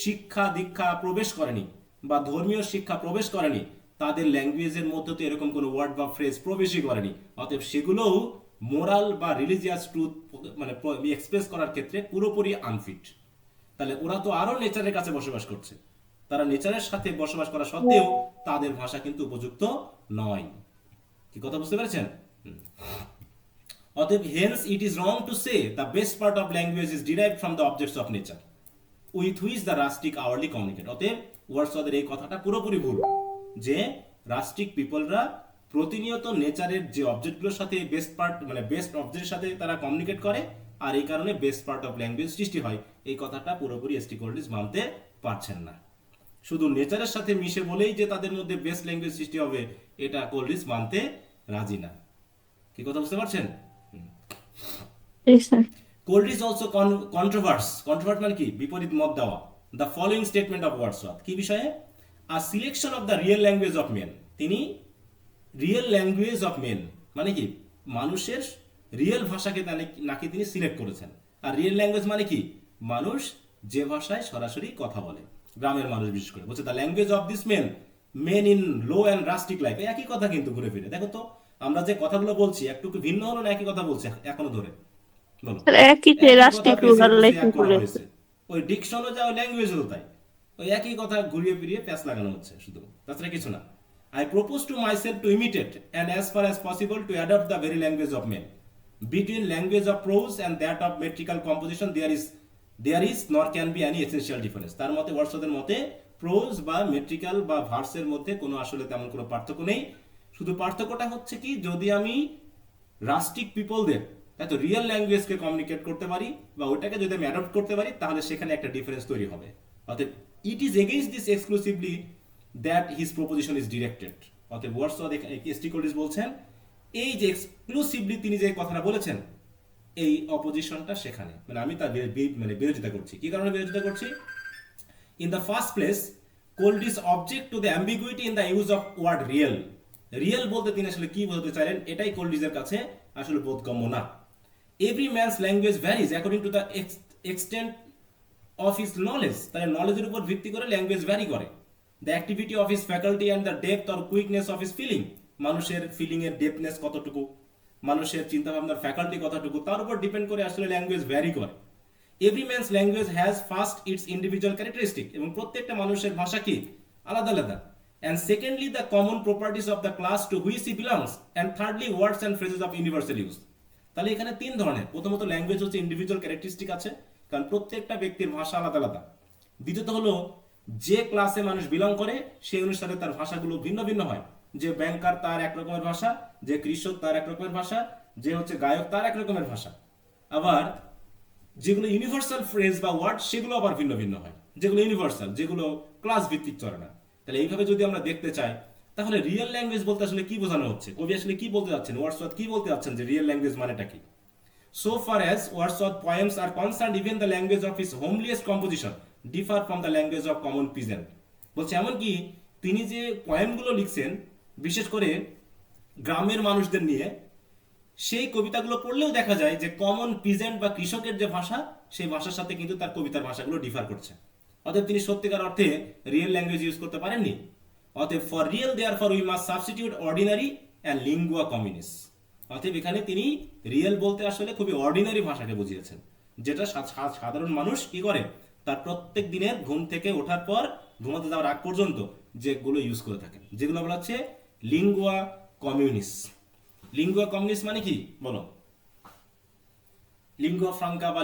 Speaker 1: শিক্ষা দীক্ষা প্রবেশ করেনি বা ধর্মীয় শিক্ষা প্রবেশ করেনি, তাদের ল্যাঙ্গুয়েজের মধ্যে তো এরকম কোনো ওয়ার্ড বা ফ্রেজ প্রবেশই করেনি, অতএব সেগুলোও মোরাল বা রিলিজিয়াস ট্রুথ মানে এক্সপ্রেস করার ক্ষেত্রে পুরোপুরি আনফিট। তাহলে ওরা তো আরো নেচারের কাছে বসবাস করছে, তারা নেচারের সাথে বসবাস করা সত্ত্বেও তাদের ভাষা কিন্তু উপযুক্ত নয়। কি কথা বুঝতে পেরেছেন? অতএব hence it is wrong to say the best part of language is derived from the objects of nature with which the rustic hourly communicate. অতএব ওয়ার্ডসওয়ার্থের এই কথাটা পুরোপুরি ভুল যে রাস্টিক পিপলরা প্রতিনিয়ত নেচারের যে অবজেক্টগুলোর সাথে বেস্ট পার্ট মানে বেস্ট অবজেক্টের সাথে তারা কমিউনিকেট করে, আর এই কারণে বেস্ট পার্ট অফ ল্যাঙ্গুয়েজ সৃষ্টি হয়। এই কথাটা পুরোপুরি এসটি কোল্ডিজ মানতে পারছেন না। শুধু নেচারের সাথে মিশে বলেই যে তাদের মধ্যে বেস্ট ল্যাঙ্গুয়েজ সৃষ্টি হবে, এটা কোল্ডিজ মানতে রাজি না। কি কথা বুঝতে পারছেন?
Speaker 2: জি স্যার।
Speaker 1: কোল্ডিজ অলসো কন্ট্রোভার্স মানে কি? বিপরীত মত দেওয়া। The following statement of Wordsworth কি বিষয়ে? A selection of the real language of men. তিনি রিয়েল ল্যাঙ্গুয়েজ অফ মেন মানে কি? মানুষের রিয়েল ভাষাকে নাকি তিনি সিলেক্ট করেছেন। আর রিয়েল ল্যাঙ্গুয়েজ মানে কি? মানুষ যে ভাষায় সরাসরি কথা বলে, গ্রামের মানুষ বিশেষ করে। বলছে the language of this men in low and rustic life. একই কথা কিন্তু ঘুরে ফিরে। দেখো তো আমরা যে কথাগুলো বলছি একটু ভিন্ন হলো না, একই কথা বলছি এখনো ধরে। বলো।
Speaker 2: স্যার একই যে রাষ্ট্রিক রুরাল লাইফ বলেছে।
Speaker 1: ওই ডিকশনও যা ল্যাঙ্গুয়েজ হলো তাই, ওই একই কথা ঘুরিয়ে ফিরিয়ে প্যাচ লাগানো হচ্ছে শুধু, তাছাড়া কিছু না। I propose to myself to imitate and as far as possible to adopt the very language of men. Between language of prose and that of metrical composition there is nor can be any essential difference. তার মতে ওয়ার্ডসওয়ার্থের মতে pros বা মেট্রিক্যাল বা ভার্সের মধ্যে কোনো আসলে তেমন কোনো পার্থক্য নেই। শুধু পার্থক্যটা হচ্ছে কি, যদি আমি রাস্টিক পিপলদের তাই তো রিয়েল ল্যাঙ্গুয়েজকে কমিউনিকেট করতে পারি বা ওইটাকে যদি আমি অ্যাডপ্ট করতে পারি, তাহলে সেখানে একটা ডিফারেন্স তৈরি হবে। অতএব it is against this exclusively that his proposition is directed. অতএব ওয়ার্ডসওয়ার্থ এসটি কোল্ডিজ বলছেন এই যে এক্সক্লুসিভলি তিনি যে কথাটা বলেছেন, এই অপোজিশনটা সেখানে মানে আমি তার বিরোধিতা করছি। কি কারণে বিরোধিতা করছি? In the first place Coleridge object to the ambiguity in the use of word real. Real বলতে তিনি আসলে কি বলতে চাইলেন, এটাই কোল্ডিজের কাছে আসলে বোধগম্য না। Every man's language varies according to the extent of his knowledge. তাহলে নলেজের উপর ভিত্তি করে ল্যাঙ্গুয়েজ ভ্যারি করে। The activity of his faculty and the depth or quickness of his feeling. মানুষের ফিলিং এর ডেপনেস কতটুকু, মানুষের চিন্তা ভাবনার ফ্যাকাল্টি কতটুকু, তার উপর ডিপেন্ড করে আসলে ল্যাঙ্গুয়েজ ভ্যারি করে। Every man's language has first it's individual characteristic. এবং প্রত্যেকটা মানুষের ভাষা কি আলাদা আলাদা। And secondly, the common properties of the class to which he belongs. And thirdly, words and phrases of universal use. তাহলে এখানে তিন ধরনের। প্রথমত ল্যাঙ্গুয়েজ হচ্ছে ইন্ডিভিজুয়াল ক্যারেক্টারিস্টিক আছে, কারণ প্রত্যেকটা ব্যক্তির ভাষা আলাদা আলাদা। দ্বিতীয়ত হলো যে ক্লাসে মানুষ বিলং করে সেই অনুসারে তার ভাষাগুলো ভিন্ন ভিন্ন হয়। যে ব্যাংকার তার এক রকমের ভাষা, যে কৃষক তার এক রকমের ভাষা, যে হচ্ছে গায়ক তার এক রকমের ভাষা। আবার যেগুলো ইউনিভার্সাল ফ্রেজ বা ওয়ার্ড সেগুলো আবার ভিন্ন ভিন্ন হয়, যেগুলো ইউনিভার্সাল, যেগুলো ক্লাস ভিত্তিক চলে না। তাহলে এইভাবে যদি আমরা দেখতে চাই, তাহলে রিয়েল ল্যাঙ্গুয়েজ বলতে আসলে কি বোঝানো হচ্ছে, কবি আসলে কি বলতে যাচ্ছেন, ওয়ার্ডসওয়ার্থ কি বলতে যাচ্ছেন যে রিয়েল ল্যাঙ্গুয়েজ মানেটা কি? So far as Wordsworth's poems are concerned, even the language of his homeliest composition differ from the language of common peasant. বলছে এমনকি তিনি যে পয়েমগুলো লিখছেন বিশেষ করে গ্রামের মানুষদের নিয়ে, সেই কবিতাগুলো পড়লেও দেখা যায় যে কমন পিজেন্ট বা কৃষকের যে ভাষা, সেই ভাষার সাথে কিন্তু তার কবিতার ভাষাগুলো ডিফার করছে। অতএব তিনি সত্যিকার অর্থে রিয়েল ল্যাঙ্গুয়েজ ইউজ করতে পারেননি। অতএব for real therefore we must substitute ordinary and lingua communis. অতএব এখানে তিনি রিয়েল বলতে আসলে খুবই অর্ডিনারি ভাষাকে বুঝিয়েছেন, যেটা সাধারণ মানুষ কি করে তার প্রত্যেক দিনের ঘুম থেকে ওঠার পর ঘুমাতে যাওয়ার আগ পর্যন্ত যেগুলো ইউজ করে থাকেন, যেগুলো বলা হচ্ছে লিঙ্গুয়া কমিউনিস। লিঙ্গুয়া কমিউনিস মানে কি বলো? লিঙ্গুয়া ফ্রাঙ্কা বা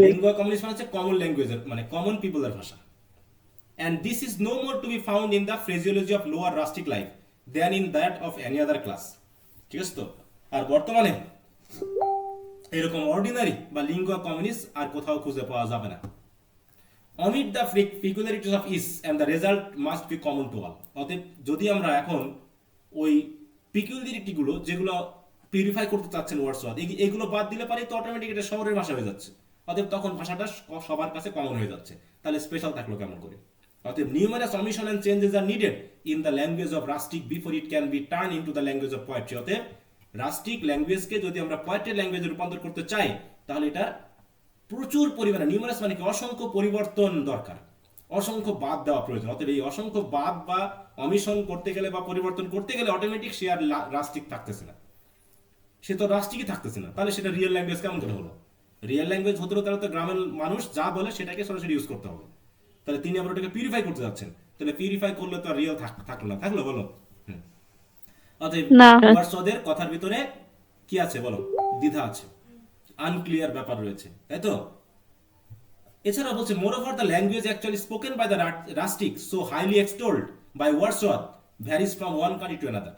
Speaker 1: লিঙ্গুয়া কমিউনিস মানে হচ্ছে কমন ল্যাঙ্গুয়েজের মানে কমন পিপলের ভাষা। And this is no more to be found in the phraseology of lower rustic life than in that of any other class. ঠিক আছে তো? আর বর্তমানে এরকম অর্ডিনারি বা লিঙ্গুয়া কমিউনিস আর কোথাও খুঁজে পাওয়া যাবে না। Omit the peculiarities of each and the result must be common to all. অতএব যদি আমরা এখন ওই পিকুলিয়ারিটি গুলো যেগুলো পিউরিফাই করতে চাচ্ছেন ওয়ার্ডসওয়ার্থ, এগুলো বাদ দিলে পারে তো অটোমেটিক এটা শহরের ভাষা হয়ে যাচ্ছে। অতএব তখন ভাষাটা সবার কাছে কমন হয়ে যাচ্ছে, তাহলে স্পেশাল থাকলো কেমন করে? অতএব numerous omission and changes are needed in the language of rustic before it can be turn into the language of poetry. অতএব রাস্টিক ল্যাঙ্গুয়েজকে যদি আমরা পোয়েট্রি ল্যাঙ্গুয়েজে রূপান্তর করতে চাই, তাহলে এটা প্রচুর পরিমাণে, নিউমারাস মানে কি অসংখ্য পরিবর্তন দরকার। অসংখ্য বাদ দেওয়া প্রয়োজন। অতএব এই অসংখ্য বাদ বা অমিশন করতে গেলে বা পরিবর্তন করতে গেলে অটোমেটিক সে আর রাস্টিক থাকতেছে না, সে তো রাস্টিকই থাকতেছে না, তাহলে সেটা রিয়েল ল্যাঙ্গুয়েজ কেমন করে হলো? রিয়েল ল্যাঙ্গুয়েজ হতে হলে তাহলে তো গ্রামের মানুষ যা বলে সেটাকে সরাসরি ইউজ করতে হবে। তাহলে তিনি আবার ওটাকে পিউরিফাই করতে যাচ্ছেন, তাহলে পিউরিফাই করলে তো আর রিয়েল থাকলো না, থাকলো বলো? অতএব
Speaker 3: না।
Speaker 1: ওয়াটসওয়াদের কথার ভিতরে কি আছে বলো? দ্বিধা আছে, আনক্লিয়ার ব্যাপার রয়েছে, তাই তো? এছাড়া বলছে moreover the language actually spoken by the rustic so highly extolled by Wordsworth varies from one country to another.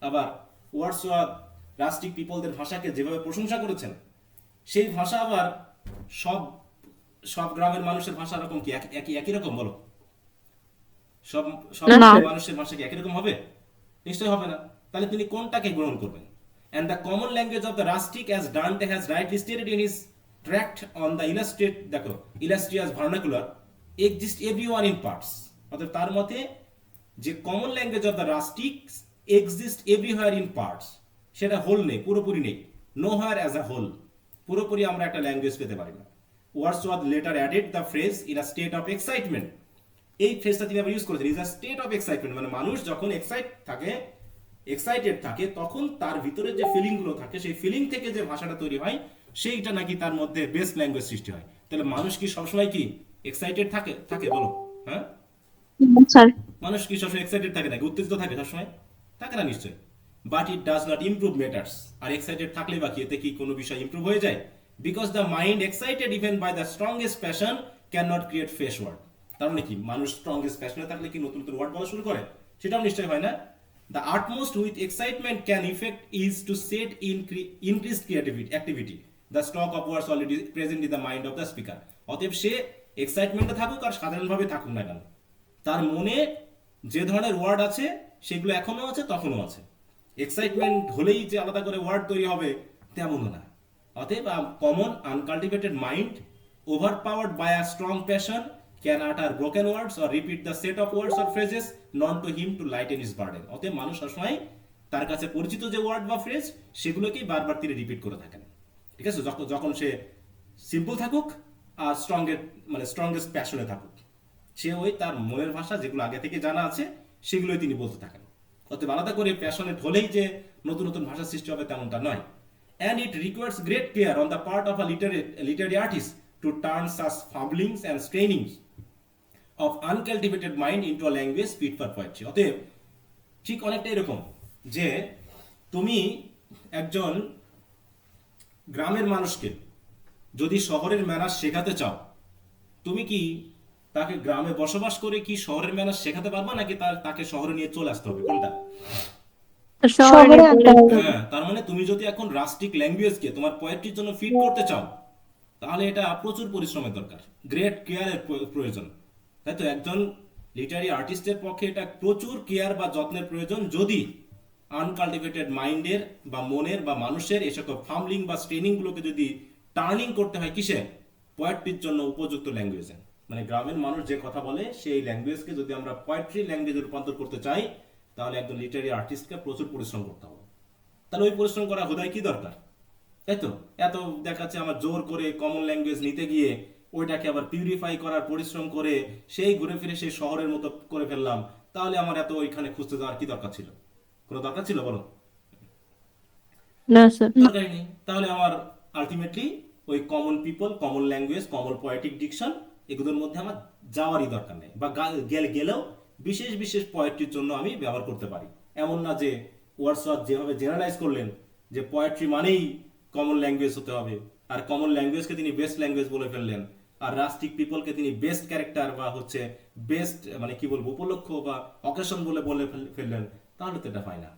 Speaker 1: আবার ওয়ার্ডসওয়ার্থ রাস্টিক পিপলদের ভাষাকে যেভাবে প্রশংসা করেছেন, সেই ভাষা আবার সব সব গ্রামের মানুষের ভাষা রকম কি একই রকম বলো? সব সব
Speaker 3: না।
Speaker 1: মানুষের ভাষা কি একই রকম হবে? নিশ্চয়ই হবে না। তাহলে তিনি কোনটাকে গ্রহণ করবেন? And the common language of the rustic, as Dante has rightly stated in his tract on the illustrious vernacular, exists everyone in parts. অর্থাৎ তার মতে যে common language of the rustic exist everywhere in parts, সেটা whole নেই, পুরোপুরি নেই, nowhere as a whole, পুরোপুরি আমরা একটা ল্যাঙ্গুয়েজ পেতে পারি না। Wordsworth later added the phrase in a state of excitement. এই ফ্রেজটা তিনি আবার ইউজ করেছেন, is a state of excitement, মানে মানুষ যখন এক্সাইটেড থাকে তখন তার ভিতরে যে ফিলিং গুলো থাকে, সেই ফিলিং থেকে যে ভাষাটা তৈরি হয় সেইটা নাকি তার মধ্যে বেস্ট ল্যাঙ্গুয়েজ সৃষ্টি হয়। তাহলে মানুষ কি সবসময় কি এক্সাইটেড থাকে বলো? হ্যাঁ,
Speaker 3: স্যার।
Speaker 1: মানুষ কি সবসময় এক্সাইটেড থাকে নাকি উত্তেজিত থাকে সবসময়? থাকে না নিশ্চয়। But it does not improve matters. আর এক্সাইটেড থাকলে বাকি এতে কি কোনো বিষয় ইমপ্রুভ হয়ে যায়? Because the mind excited even by the strongest passion can not create fresh word. তার মানে কি মানুষ স্ট্রংগেস্ট প্যাশনে থাকলে কি নতুন নতুন ওয়ার্ড বলা শুরু করে? সেটাও নিশ্চয় হয় না। The utmost with excitement can effect is to set increased creativity activity. The stock of words already present in the mind of the speaker. অতএব সে এক্সাইটমেন্টে থাকুক আর সাধারণভাবে থাকুক না কেন, তার মনে যে ধরনের ওয়ার্ড আছে সেগুলো এখনো আছে, তখনও আছে। এক্সাইটমেন্ট হলেই যে আলাদা করে ওয়ার্ড তৈরি হবে তেমনও না। অতএব common uncultivated mind overpowered by a strong passion can utter broken words or repeat the set of words or phrases known to him to lighten his burden. অতএব মানুষ সবসময় তার কাছে পরিচিত যে ওয়ার্ড বা ফ্রেজ সেগুলোকেই বারবার তিনি রিপিট করে থাকেন। ঠিক আছে, যখন সে সিম্পল থাকুক আর স্ট্রংগেস্ট প্যাশনে থাকুক, সে ওই তার মনের ভাষা যেগুলো আগে থেকে জানা আছে সেগুলোই তিনি বলতে থাকেন। অতএব আলাদা করে প্যাশনেট হলেই যে নতুন নতুন ভাষা সৃষ্টি হবে তেমনটা নয়। And it requires great care on the part of a literary artist to turn such fumblings and strainings of uncultivated mind into a language fit for poetry. অতএব ঠিক অনেকটা এরকম যে তুমি একজন গ্রামের মানুষকে যদি শহরের ম্যানার্স শেখাতে চাও, তুমি কি তাকে গ্রামে বসবাস করে কি শহরের ম্যানার্স শেখাতে পারবা, নাকি তাকে শহরে নিয়ে চলে আসতে হবে? কোনটা?
Speaker 3: শহরে আনতে হবে।
Speaker 1: হ্যাঁ, তার মানে তুমি যদি এখন রাস্টিক ল্যাঙ্গুয়েজকে তোমার পোয়েট্রির জন্য ফিট করতে চাও, তাহলে এটা প্রচুর পরিশ্রমের দরকার, গ্রেট কেয়ারের প্রয়োজন, তাই তো? একজন লিটারি আর্টিস্টের পক্ষে এটা প্রচুর কেয়ার বা যত্নের প্রয়োজন, যদি আনকাল্টিভেটেড মাইন্ডের বা মনের বা মানুষের এসব ফামলিং বা স্ট্রেনিং গুলোকে যদি টার্নিং করতে হয় কিসে? পোয়েট্রির জন্য উপযুক্ত ল্যাঙ্গুয়েজে। মানে গ্রামের মানুষ যে কথা বলে সেই ল্যাঙ্গুয়েজকে যদি আমরা পোয়েট্রি ল্যাঙ্গুয়েজে রূপান্তর করতে চাই, তাহলে একজন লিটারি আর্টিস্টকে প্রচুর পরিশ্রম করতে হবে। তাহলে ওই পরিশ্রম করা হুদাই কি দরকার, তাই তো? এত দেখাচ্ছে আমার জোর করে কমন ল্যাঙ্গুয়েজ নিতে গিয়ে ওইটাকে আবার পিউরিফাই করার পরিশ্রম করে সেই ঘুরে ফিরে সেই শহরের মতো করে ফেললাম, তাহলে আমার এত ওইখানে খুঁজতে যাওয়ার কি দরকার ছিল? কোনো দরকার ছিল বলো?
Speaker 2: না স্যার।
Speaker 1: দরকারই নেই। তাহলে আমার আলটিমেটলি ওই common people, common language, common poetic diction এগুলোর মধ্যে আমার যাওয়ারই দরকার নেই, বা গেলেও বিশেষ বিশেষ পোয়েট্রির জন্য আমি ব্যবহার করতে পারি। এমন না যে ওয়ার্ডসওয়ার্থ যেভাবে জেনারেলাইজ করলেন যে পোয়েট্রি মানেই কমন ল্যাঙ্গুয়েজ হতে হবে, আর কমন ল্যাঙ্গুয়েজকে তিনি বেস্ট ল্যাঙ্গুয়েজ বলে ফেললেন, আর রাস্টিক পিপলকে তিনি বেস্ট ক্যারেক্টার বা হচ্ছে বেস্ট মানে কি বলবো উপলক্ষ বা অকেশন বলে ফেললেন, তাহলে তো এটা হয় না।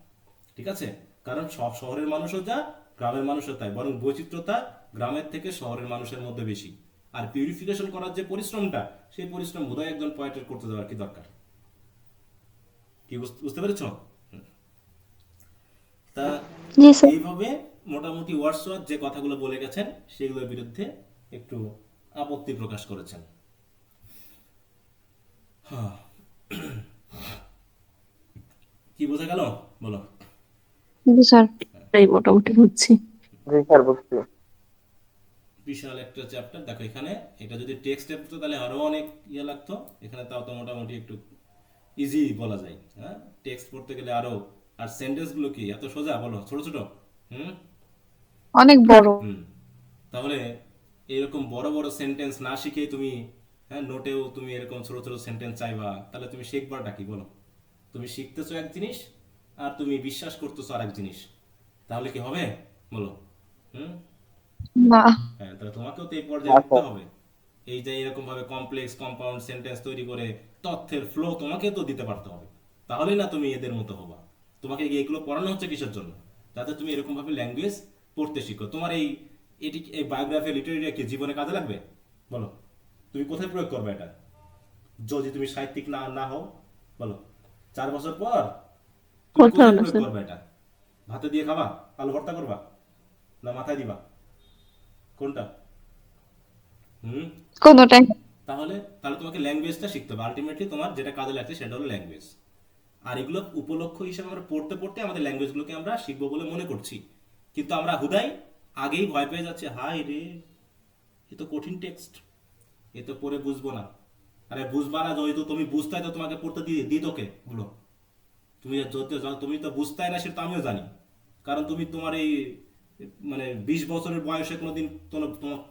Speaker 1: ঠিক আছে, কারণ সব শহরের মানুষও যা, গ্রামের মানুষও তাই, বরং বৈচিত্র্যতা গ্রামের থেকে শহরের মানুষের মধ্যে বেশি। আর পিউরিফিকেশন করার যে পরিশ্রমটা, সেই পরিশ্রম বোধহয় একজন পোয়েটের করতে দেওয়ার কি দরকার? কি বুঝতে পেরেছ? তা
Speaker 3: জি স্যার।
Speaker 1: এইভাবে মোটামুটি ওয়ার্ডসওয়ার্থ যে কথাগুলো বলে গেছেন সেগুলোর বিরুদ্ধে একটু আপত্তি প্রকাশ করেছেন। হ্যাঁ, কি বোঝা গেল বলো?
Speaker 3: জি স্যার।
Speaker 2: এই মোটামুটি বুঝছি।
Speaker 4: জি স্যার, বুঝছি।
Speaker 1: বিশাল একটা চ্যাপ্টার। দেখো এখানে এটা যদি টেক্সটে পড়তো তাহলে আরো অনেক ইয়ে লাগতো, এখানে তাও তো মোটামুটি একটু ইজি বলা যায়। হ্যাঁ, টেক্সট পড়তে গেলে আরো, আর সেন্টেন্স গুলো কি এত সোজা বলো, ছোট ছোট। হুম
Speaker 3: অনেক বড়।
Speaker 1: হুম তাহলে এরকম বড় বড় সেন্টেন্স না শিখে তুমি, হ্যাঁ, নোটেও তুমি এরকম ছোট ছোট সেন্টেন্স চাইবা, তাহলে তুমি শিখবাটা কি বলো? তুমি শিখতেছো এক জিনিস আর তুমি বিশ্বাস করতেছো আরেক জিনিস, তাহলে কি হবে বলো? হুম
Speaker 3: না,
Speaker 1: হ্যাঁ, তাহলে তোমাকেও তো এই পর্যায়ে উঠতে হবে। এই যে এরকম ভাবে কমপ্লেক্স কম্পাউন্ড সেন্টেন্স তৈরি করে তথ্যের ফ্লো তোমাকে তো দিতে পারতে হবে, তাহলেই না তুমি এদের মতো হবা। তোমাকে এগুলো পড়ানো হচ্ছে কিসের জন্য? যাতে তুমি এরকম ভাবে ল্যাঙ্গুয়েজ পড়তে শিখো। তোমার এই বায়োগ্রাফি লিটারেরি কি জীবনে কাজে লাগবে বলো? তুমি কোথায় প্রয়োগ করবে এটা যদি তুমি সাহিত্যিক না না হও? বলো, 4 বছর পর তুমি
Speaker 2: কোথাও
Speaker 1: কোথায়
Speaker 2: না
Speaker 1: প্রয়োগ
Speaker 2: স্যার।
Speaker 1: করবে এটা? ভাতে দিয়ে খাবা, আলু ভর্তা করবা, না মাথায় দিবা, কোনটা? হুম
Speaker 3: কোনোটাই।
Speaker 1: তাহলে তাহলে তোমাকে ল্যাঙ্গুয়েজটা শিখতে হবে। আলটিমেটলি তোমার যেটা কাজে লাগছে সেটা হলো ল্যাঙ্গুয়েজ। আর এগুলো উপলক্ষ হিসেবে আমরা পড়তে পড়তে আমাদের ল্যাঙ্গুয়েজগুলোকে আমরা শিখবো বলে মনে করছি, কিন্তু আমরা হুদাই আগেই ভয় পেয়ে যাচ্ছি, হাই রে এ তো কঠিন টেক্সট, এ তো পড়ে বুঝবো না। আরে বুঝবা না যদি, তো তুমি বুঝতে তো তোমাকে পড়তে দিয়ে তোকে গুলো, তুমি যদি তুমি তো বুঝতে না সেটা তো আমিও জানি। কারণ তুমি তোমার এই মানে 20 বছরের বয়সে কোনোদিন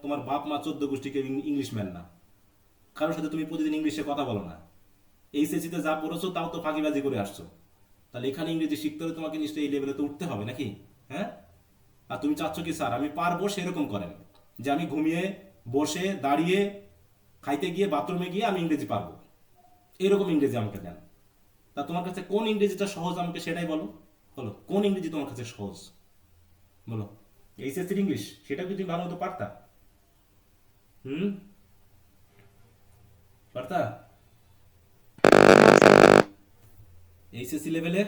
Speaker 1: তোমার বাপ মা 14 গোষ্ঠীকে ইংলিশ ম্যান না, কারোর সাথে তুমি প্রতিদিন ইংলিশে কথা বলো না। এইচএসসিতে যা পড়েছো তাও তো ফাঁকিবাজি করে আসছো, তাহলে এখানে ইংরেজি শিখতে হলে তোমাকে নিশ্চয়ই এই লেভেলে তো উঠতে হবে নাকি? হ্যাঁ, আর তুমি চাচ্ছ কি স্যার আমি পারবো সেরকম করেন, যে আমি ঘুমিয়ে বসে দাঁড়িয়ে খাইতে গিয়ে বাথরুমে গিয়ে আমি ইংরেজি পারবো, এরকম ইংরেজি আমাকে দেন। তা তোমার কাছে কোন ইংরেজিটা সহজ আমাকে সেটাই বলো। বলো কোন ইংরেজি তোমার কাছে সহজ বলো? এইচএসসির ইংলিশ সেটা কি তুমি ভালো মতো পারতা? হুম পারতা? এইচএসসি লেভেলে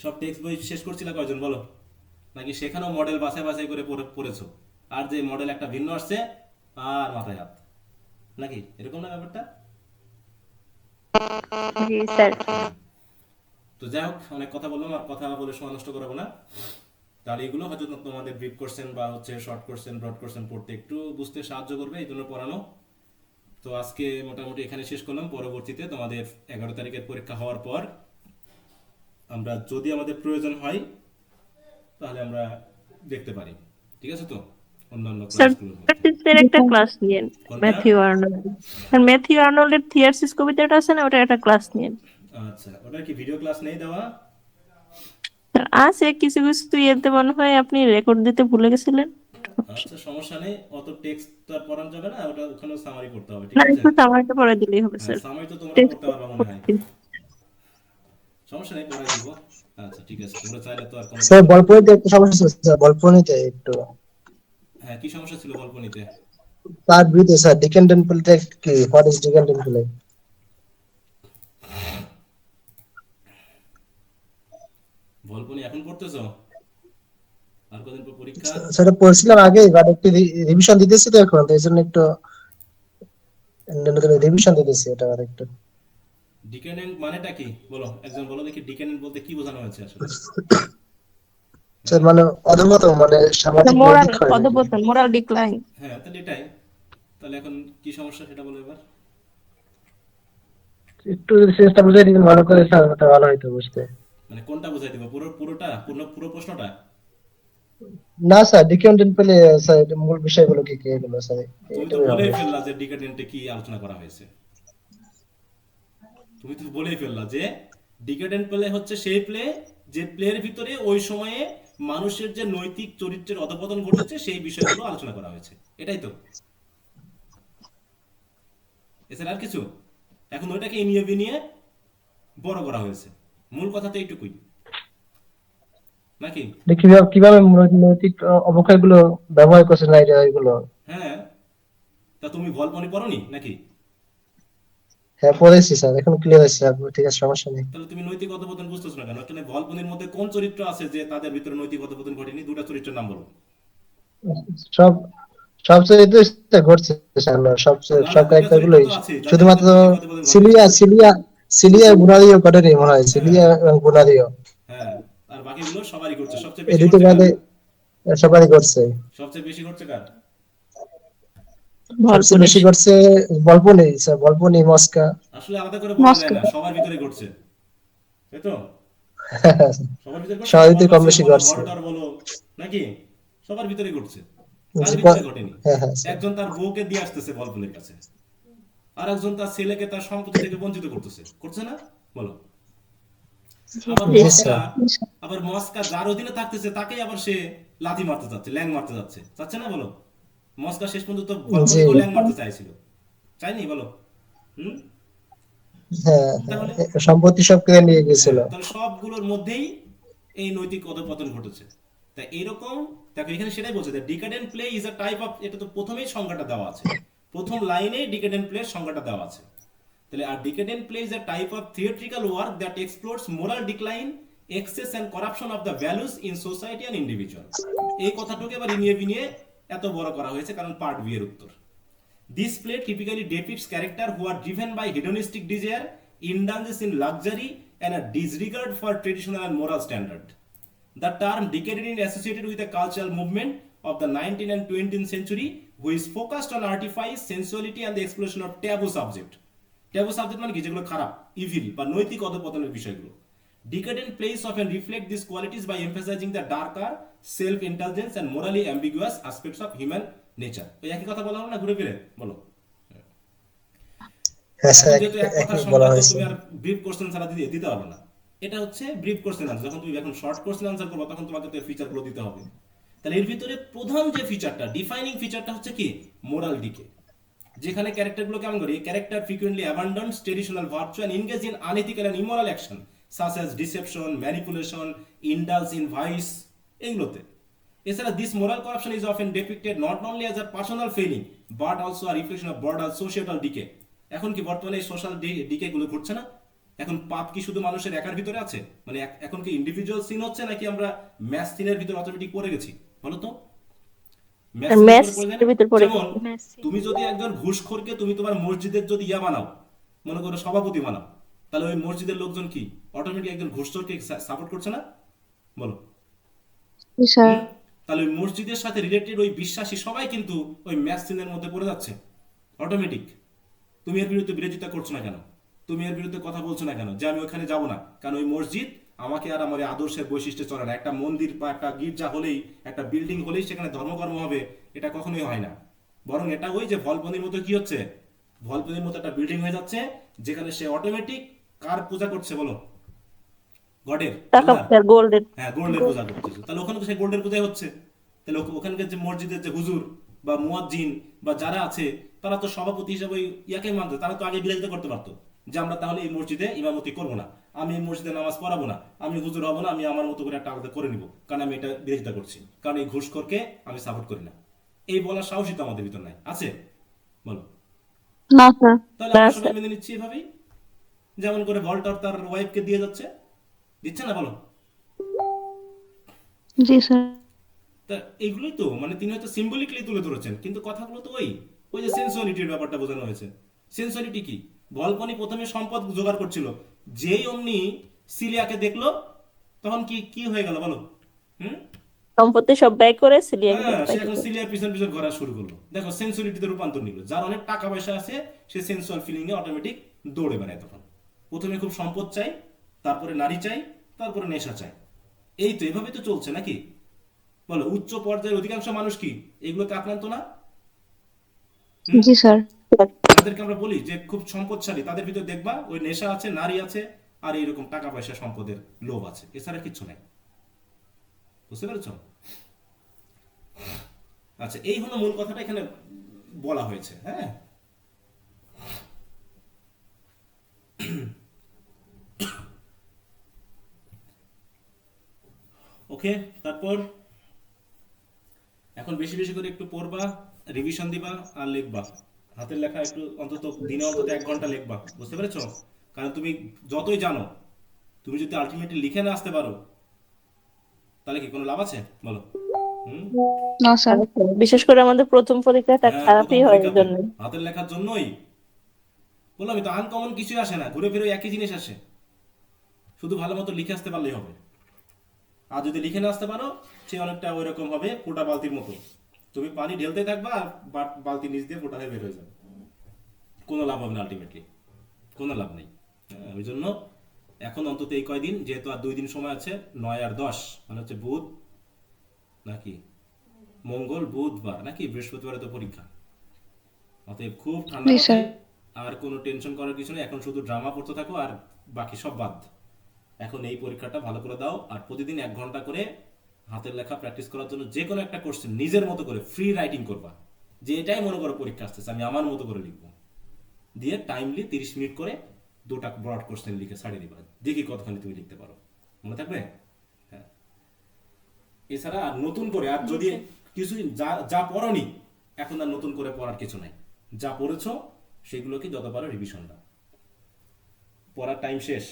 Speaker 1: সব টেক্সট বই শেষ করছিলে কয়জন বলো? নাকি সেখানেও মডেল বাছাই বাছাই করে পড়েছো, আর যে মডেল একটা ভিন্ন আসছে আর মাথায় হাত, নাকি এরকম না ব্যাপারটা?
Speaker 3: জি স্যার।
Speaker 1: তো যাই হোক, অনেক কথা বললাম, আর কথা বলে সময় নষ্ট করাবো না। তাহলে এগুলো হয়তো তোমাদের ব্রিফ কোশ্চেন বা হচ্ছে শর্ট কোশ্চেন ব্রড কোশ্চেন পড়তে একটু বুঝতে সাহায্য করবে, এই জন্য পড়ানো। তো আজকে মোটামুটি এখানে শেষ করলাম। পরবর্তীতে তোমাদের 11 তারিখের পরীক্ষা হওয়ার পর আমরা যদি আমাদের প্রয়োজন হয় তাহলে আমরা দেখতে পারি, ঠিক আছে? তো অন্যান্য
Speaker 2: স্যার
Speaker 1: ক্লাসগুলো
Speaker 2: থিয়ারসিসের একটা ক্লাস নিয়েন,
Speaker 1: কোনটা?
Speaker 2: Matthew Arnold. স্যার ম্যাথিউ আর্নল্ডের থিয়ারসিস কবিতাটা আছে না, ওটা একটা ক্লাস নিয়েন।
Speaker 1: আচ্ছা, ওটার কি ভিডিও ক্লাস নেই দেওয়া?
Speaker 2: স্যার আছে কিছু কিছু ইয়েতে মনে হয় আপনি রেকর্ড দিতে ভুলে গেছিলেন।
Speaker 1: আচ্ছা, সমস্যা নেই, অত টেক্সট তো আর পড়ানো যাবে না, ওটা ওখানে সামারি করতে হবে, ঠিক
Speaker 2: না
Speaker 1: আছে?
Speaker 2: একটু আমাকে পড়ে দিলেই হবে
Speaker 1: হ্যাঁ,
Speaker 2: স্যার।
Speaker 1: সামারি তো তোমরা
Speaker 2: টেক্সট
Speaker 1: করতে পারবা মনে হয়, সমস্যা নেই, পড়াই দিব। আচ্ছা ঠিক আছে, তোমরা চাইলে তো আর কোনো
Speaker 5: স্যার বলপনিতে একটু সমস্যা ছিল স্যার, বলপনিতে একটু
Speaker 1: হ্যাঁ, কি সমস্যা ছিল বল্প নিতে?
Speaker 5: পার্ট বিতে স্যার ডিকেন টেম্পলটা কি হোয়াট ইজ ডিকেন টেম্পল?
Speaker 1: বল্পনি এখন পড়তেছো? আর কদিন পর পরীক্ষা।
Speaker 5: স্যার পড়ছিলাম আগে, বাট একটু রিভিশন দিতেছি তো এখন, তো এইজন্য একটু রিভিশন দিতেছি এটা আর একটু।
Speaker 1: ডিকেনেন্ট মানেটা কি বলো, একজন বলো দেখি, ডিকেনেন্ট বলতে কি বোঝানো হয়েছে আসলে?
Speaker 5: স্যার মানে অধঃপতন, মানে সামাজিক
Speaker 2: মোরাল
Speaker 5: নৈতিক হয় নাকি?
Speaker 2: অধপতন, মোরাল ডিক্লাইন।
Speaker 1: হ্যাঁ, তাহলে এটাই। তাহলে এখন কি সমস্যা সেটা বলো এবার।
Speaker 5: একটু চেষ্টা বুঝে দিন ভালো করে স্যার, ওটা ভালো হইতো বুঝতে।
Speaker 1: মানে কোনটা বোঝাই দিব, পুরোটা পুরো প্রশ্নটা?
Speaker 5: না স্যার ডিকেন টেম্পলে স্যার এটা মূল বিষয়গুলো কি কি এগুলো স্যার,
Speaker 1: তুমি তো
Speaker 5: এটাই হবে।
Speaker 1: বলেই ফেললা যে ডিকেডেন্টে কি আলোচনা করা হয়েছে। তুমি তো বলেই ফেললা যে ডিকেডেন্ট প্লে হচ্ছে সেই প্লে যে প্লের ভিতরে ওই সময়ে মানুষের যে নৈতিক চরিত্রের অধপতন ঘটেছে সেই বিষয়গুলো আলোচনা করা হয়েছে, এটাই তো। এছাড়া আর কিছু? এখন ওইটাকে নিয়ে বিনিয়ে বড় করা হয়েছে, মূল কথা তো এইটুকুই নাকি?
Speaker 5: কিভাবে কিভাবে নৈতিক অবক্ষয়গুলো ব্যবহার করছে না এগুলো।
Speaker 1: হ্যাঁ, তা তুমি গল্পনি পড়নি নাকি?
Speaker 5: হ্যাঁ পড়েছি স্যার, এখন ক্লিয়ার হয়েছে স্যার, ঠিক আছে সমস্যা নেই।
Speaker 1: তাহলে তুমি নৈতিক অধপতন বুঝতেছো না কেন? এখানে গল্পনির মধ্যে কোন চরিত্র আছে যে তাদের ভিতরে নৈতিক অধপতন ঘটেনি? দুটা চরিত্রের নাম বলো।
Speaker 5: সব সব চরিত্র ঘটছে স্যার, সব
Speaker 1: না না,
Speaker 5: সব
Speaker 1: দুটা
Speaker 5: ক্যারেক্টার
Speaker 1: চরিত্র
Speaker 5: গুলোই,
Speaker 1: তো আছে যাদের
Speaker 5: শুধুমাত্র
Speaker 1: ভিতরে নৈতিক অধপতন
Speaker 5: সিলিয়া
Speaker 1: ঘটেছে।
Speaker 5: সিলিয়া সিলিয়া গুনারিও ঘটেনি মনে হয়,
Speaker 1: হ্যাঁ
Speaker 5: সিলিয়া এবং গুনারিও
Speaker 1: হ্যাঁ, আর বাকিগুলো সবারই করছে, সবচেয়ে
Speaker 5: এই
Speaker 1: বেশি
Speaker 5: দুটো
Speaker 1: করছে কার?
Speaker 5: বাদে সবারই করছে।
Speaker 1: সবচেয়ে বেশি ঘটছে কার?
Speaker 5: সবচেয়ে
Speaker 2: ভলপুরের।
Speaker 5: বেশি করছে বলপুনি স্যার, বলপুনি মস্কা।
Speaker 1: আসলে আলাদা করে বলা যায়
Speaker 3: মস্কো।
Speaker 1: না, সবার ভিতরে ঘটছে, তাই তো? সবার ভিতরে ঘটছে না,
Speaker 5: সবাই
Speaker 1: মল্ল
Speaker 5: কম
Speaker 1: সিং
Speaker 5: বেশি
Speaker 1: বলো,
Speaker 5: করছে।
Speaker 1: ভল্টার বলো, নাকি? সবার ভিতরে ঘটছে। কার
Speaker 5: জি,
Speaker 1: ভিতরে ঘটেনি?
Speaker 5: হ্যাঁ হ্যাঁ স্যার।
Speaker 1: একজন তার বউকে দিয়ে আসতেছে বলপুলের কাছে, আর একজন তার ছেলেকে তার সম্পত্তি থেকে বঞ্চিত করতেছে, করছে না? বলো। আবার
Speaker 2: জি
Speaker 5: জি
Speaker 2: স্যার।
Speaker 1: মস্কা,
Speaker 5: স্যার।
Speaker 1: আবার মস্কা যার অধীনে থাকতেছে তাকেই আবার সে লাথি মারতে চাচ্ছে, ল্যাং মারতে যাচ্ছে, চাচ্ছে না? বলো। মস্কা শেষ পর্যন্ত
Speaker 5: জি
Speaker 1: বলপুলকেও ল্যাং মারতে চাইছিল, চাইনি? বলো। হুম।
Speaker 5: হ্যাঁ হ্যাঁ,
Speaker 1: তাহলে
Speaker 5: সম্পত্তি সব কেড়ে নিয়ে গেছিল।
Speaker 1: হ্যাঁ, তাহলে সবগুলোর মধ্যেই এই নৈতিক অধঃপতন ঘটেছে। তা এরকম, দেখো এখানে সেটাই বলছে যে decadent play is a type of, এটা তো প্রথমেই সংজ্ঞাটা দেওয়া আছে, প্রথম লাইনেই ডিকাডেন্ট প্লে সংজ্ঞাটা দেওয়া আছে। তাহলে আর decadent play is a type of theatrical work that explores moral decline, excess and corruption of the values in society and individual. এই কথাটাকে আবার ইনিয়ে বিনিয়ে এত বড় করা হয়েছে কারণ পার্ট বি এর উত্তর। This play typically depicts characters who are driven by hedonistic desire, indulgence in luxury, and a disregard for traditional and moral standard. The term decadent is associated with a cultural movement of the 19th and 20th century, which is focused on artifice, sensuality, and the exploration of taboo subject. Taboo subject মানে কি? যেগুলো খারাপ, evil বা নৈতিক অধঃপতনের বিষয়গুলো। Decadent plays often reflect these qualities by emphasizing the darker, self-indulgence, and morally ambiguous aspects of human nature. ওই একই কথা বলা হলো না ঘুরে ফিরে? বলো।
Speaker 5: হ্যাঁ
Speaker 1: এখন
Speaker 5: স্যার,
Speaker 1: যেহেতু এক কথার
Speaker 5: একই বলা
Speaker 1: সংখ্যা, তো
Speaker 5: হয়েছে।
Speaker 1: তুমি আর ব্রিফ কোশ্চেন ছাড়া দিতে পারবে না। এটা হচ্ছে ব্রিফ কোশ্চেন আনসার। যখন তুমি এখন শর্ট কোশ্চেন আনসার করবে তখন তোমাকে তো ফিচারগুলো দিতে হবে। তাহলে এর ভিতরে প্রধান যে ফিচারটা, ডিফাইনিং ফিচারটা হচ্ছে কি? Moral decay. যেখানে ক্যারেক্টারগুলো কেমন করে? Character frequently abandons traditional virtue and engage in unethical and immoral action such as deception, manipulation, indulges in vice, এইগুলোতে। এছাড়া this moral corruption is often depicted not only as a personal failing but also a reflection of broader social decay. এখন কি বর্তমানে এই social decay গুলো ঘটছে না? এখন পাপ কি শুধু মানুষের একার ভিতরে আছে? মানে এখন কি ইন্ডিভিজুয়াল সিন হচ্ছে, নাকি আমরা ম্যাস সিনের ভিতরে অটোমেটিক পড়ে গেছি? বলো তো। ম্যাস সিনের
Speaker 2: ম্যাথ
Speaker 1: ভিতরে পড়ে যায়
Speaker 2: এর
Speaker 1: না?
Speaker 2: ভিতর পড়ে
Speaker 1: যেমন
Speaker 2: গেছে।
Speaker 1: তুমি যদি একজন ঘুষখোরকে তুমি তোমার মসজিদের যদি ইয়া বানাও, মনে করো সভাপতি বানাও, তাহলে ওই মসজিদের লোকজন কি অটোমেটিক একজন ঘুষখোরকে সাপোর্ট করছে না? বলো।
Speaker 3: জি স্যার।
Speaker 1: হুম? তাহলে ওই মসজিদের সাথে রিলেটেড ওই বিশ্বাসী সবাই কিন্তু ওই ম্যাচ সিনের মধ্যে পড়ে যাচ্ছে অটোমেটিক। তুমি এর বিরুদ্ধে বিরোধিতা করছো না কেন? তুমি এর বিরুদ্ধে কথা বলছো না কেন যে আমি ওখানে যাব না? কারণ ওই মসজিদ আমাকে আর আমার এই আদর্শের বৈশিষ্ট্যে চলে না। একটা মন্দির বা একটা গির্জা হলেই, একটা বিল্ডিং হলেই সেখানে ধর্মকর্ম হবে, এটা কখনোই হয় না। বরং এটা ওই যে ভলপনির মতো কি হচ্ছে, ভলপনির মতো একটা বিল্ডিং হয়ে যাচ্ছে যেখানে সে অটোমেটিক কার পূজা করছে? বলো। গডের,
Speaker 2: টাকা
Speaker 1: আল্লাহর।
Speaker 2: পয়সার গোল্ডের।
Speaker 1: হ্যাঁ, গোল্ডের পূজা করতেছে। তাহলে ওখানে তো সেই গোল্ডের পূজাই হচ্ছে। তাহলে ওখানকার যে মসজিদের যে হুজুর বা মুয়াজ্জিন বা যারা আছে, তারা তো সভাপতি হিসেবে ওই ইয়াকে মানতো। তারা তো আগে বিরোধিতা করতে পারতো যে আমরা তাহলে এই মসজিদে ইমামতি করবো না, আমি এই মসজিদে নামাজ পড়াবো না, আমি হুজুর হবো না, আমি আমার মতো করে একটা আলাদা করে নিব, কারণ আমি এটা বিরোধিতা করছি, কারণ এই ঘুষখোরকে আমি সাপোর্ট করি না। এই বলার সাহসই তো আমাদের ভিতর নাই, আছে? বলো।
Speaker 3: না স্যার।
Speaker 1: তাহলে
Speaker 2: না
Speaker 1: আমরা সবাই
Speaker 2: স্যার।
Speaker 1: মেনে নিচ্ছি এভাবেই, যেমন করে ভল্টার তার ওয়াইফকে দিয়ে যাচ্ছে, দিচ্ছে না? বলো।
Speaker 3: জি স্যার।
Speaker 1: তা এইগুলোই তো, মানে তিনি হয়তো সিম্বলিকলি তুলে ধরেছেন, কিন্তু কথাগুলো তো ওই ওই যে সেন্সুয়ালিটির ব্যাপারটা বোঝানো হয়েছে। সেন্সুয়ালিটি কি? ভলপনি প্রথমে সম্পদ জোগাড় করছিল, যেই অমনি সিলিয়াকে দেখলো তখন কি কি হয়ে গেল? বলো। হুম।
Speaker 2: সম্পত্তি সব ব্যয় করে সিলিয়াকে
Speaker 1: হ্যাঁ, সে
Speaker 2: পাইতে
Speaker 1: এখন
Speaker 2: হবে।
Speaker 1: সিলিয়ার পিছন পিছন ঘোরা শুরু করলো। দেখো সেন্সুয়ালিটিতে রূপান্তর নিল। যার অনেক টাকা পয়সা আছে সে সেন্সুয়াল ফিলিং এ অটোমেটিক দৌড়ে বেড়ায়। তখন প্রথমে খুব সম্পদ চাই, তারপরে নারী চাই, তারপরে নেশা চাই। এই তো এভাবে তো চলছে নাকি? বলো। উচ্চ পর্যায়ের অধিকাংশ মানুষ কি এগুলোতে আক্রান্ত না? হুম?
Speaker 3: জি স্যার।
Speaker 1: যাদেরকে আমরা বলি যে খুব সম্পদশালী, তাদের ভিতর দেখবা ওই নেশা আছে, নারী আছে, আর এইরকম টাকা পয়সা সম্পদের লোভ আছে, এছাড়া কিচ্ছু নাই। বুঝতে পেরেছ? আচ্ছা, এই হলো মূল কথাটা এখানে বলা হয়েছে। হ্যাঁ, ওকে। তারপর এখন বেশি বেশি করে একটু পড়বা, রিভিশন দিবা, আর লিখবা। হাতের লেখা একটু অন্তত দিনে অন্তত 1 ঘন্টা লিখবা। বুঝতে পেরেছো? কারণ তুমি যতই জানো, তুমি যদি আলটিমেটলি লিখে না আসতে পারো তাহলে কি কোনো লাভ আছে? বলো। হুম।
Speaker 3: না স্যার।
Speaker 2: বিশেষ করে আমাদের প্রথম পরীক্ষাটা
Speaker 1: হ্যাঁ, প্রথম
Speaker 2: খারাপই হয় এই
Speaker 1: পরীক্ষাতে
Speaker 2: জন্য।
Speaker 1: হাতের লেখার জন্যই বললাম, তো আনকমন কিছুই আসে না, ঘুরে ফিরে একই জিনিস আসে, শুধু ভালো মতো লিখে আসতে পারলেই হবে। আর যদি লিখে না আসতে পারো, সে অনেকটা ওই রকম হবে ফোঁটা বালতির মতো, তুমি পানি ঢেলতে থাকবা আর বালতি নিচ দিয়ে ফোঁটা হয়ে বের হয়ে যাবে, কোনো লাভ হবে না, আলটিমেটলি কোনো লাভ নেই। ওই জন্য এখন অন্তত এই কয়দিন, যেহেতু আর 2 দিন সময় আছে, 9 আর 10 মানে হচ্ছে বুধ নাকি মঙ্গল বুধবার নাকি বৃহস্পতিবারে তো পরীক্ষা, অতএব খুব ঠান্ডা
Speaker 3: জি,
Speaker 1: মাথায়,
Speaker 3: স্যার।
Speaker 1: আর কোনো টেনশন করার কিছু নেই, এখন শুধু ড্রামা পড়তে থাকো আর বাকি সব বাদ। এখন এই পরীক্ষাটা ভালো করে দাও, আর প্রতিদিন 1 ঘন্টা করে হাতের লেখা প্র্যাকটিস করার জন্য যে কোনো একটা কোশ্চেন নিজের মতো করে ফ্রি রাইটিং করবা, যে এটাই মনে করো পরীক্ষা আসতেছে আমি আমার মতো করে লিখবো, দিয়ে টাইমলি 30 মিনিট করে 2টা ব্রড কোশ্চেন লিখে ছাড়িয়ে দিবা, দেখি কতখানি তুমি লিখতে পারো, মনে থাকবে। হ্যাঁ, এছাড়া আর নতুন করে, আর যদি কিছু যা যা পড়নি এখন আর নতুন করে পড়ার কিছু নাই, যা পড়েছো সেগুলোকে যত পারো রিভিশন দাও, পড়ার টাইম শেষ,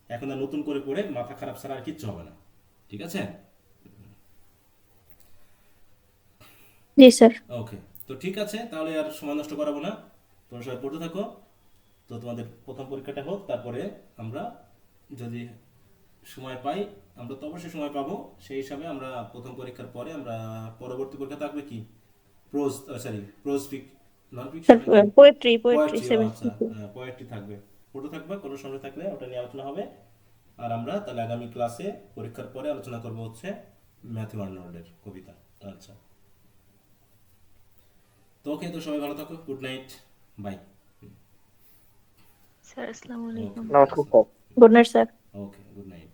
Speaker 1: এখন আর নতুন করে পড়ে মাথা খারাপ ছাড়া আর কিচ্ছু হবে না, ঠিক আছে?
Speaker 2: জি স্যার।
Speaker 1: ওকে, তো ঠিক আছে, তাহলে আর সময় নষ্ট করাবো না, তোমরা সবাই পড়তে থাকো। তো তোমাদের প্রথম পরীক্ষাটা হোক, তারপরে আমরা যদি সময় পাই, আমরা তো অবশ্যই সময় পাবো, সেই হিসাবে আমরা প্রথম পরীক্ষার পরে আমরা পরবর্তী পরীক্ষা থাকবে কি prose non
Speaker 2: sir
Speaker 1: fiction,
Speaker 2: poetry
Speaker 1: poetry,
Speaker 2: 72।
Speaker 1: Poetry থাকবে, পড়তে থাকবে, কোনো সময় থাকলে ওটা নিয়ে আলোচনা হবে। আর আমরা তাহলে আগামী ক্লাসে পরীক্ষার পরে আলোচনা করব হচ্ছে ম্যাথিউ আর্নল্ডের কবিতা। আচ্ছা, তো ওকে, তো সবাই ভালো থাকো, গুড নাইট, বাই।
Speaker 2: স্যার আসসালামু আলাইকুম।
Speaker 4: নমস্কার sir.
Speaker 2: Good night sir.
Speaker 1: Okay, good night.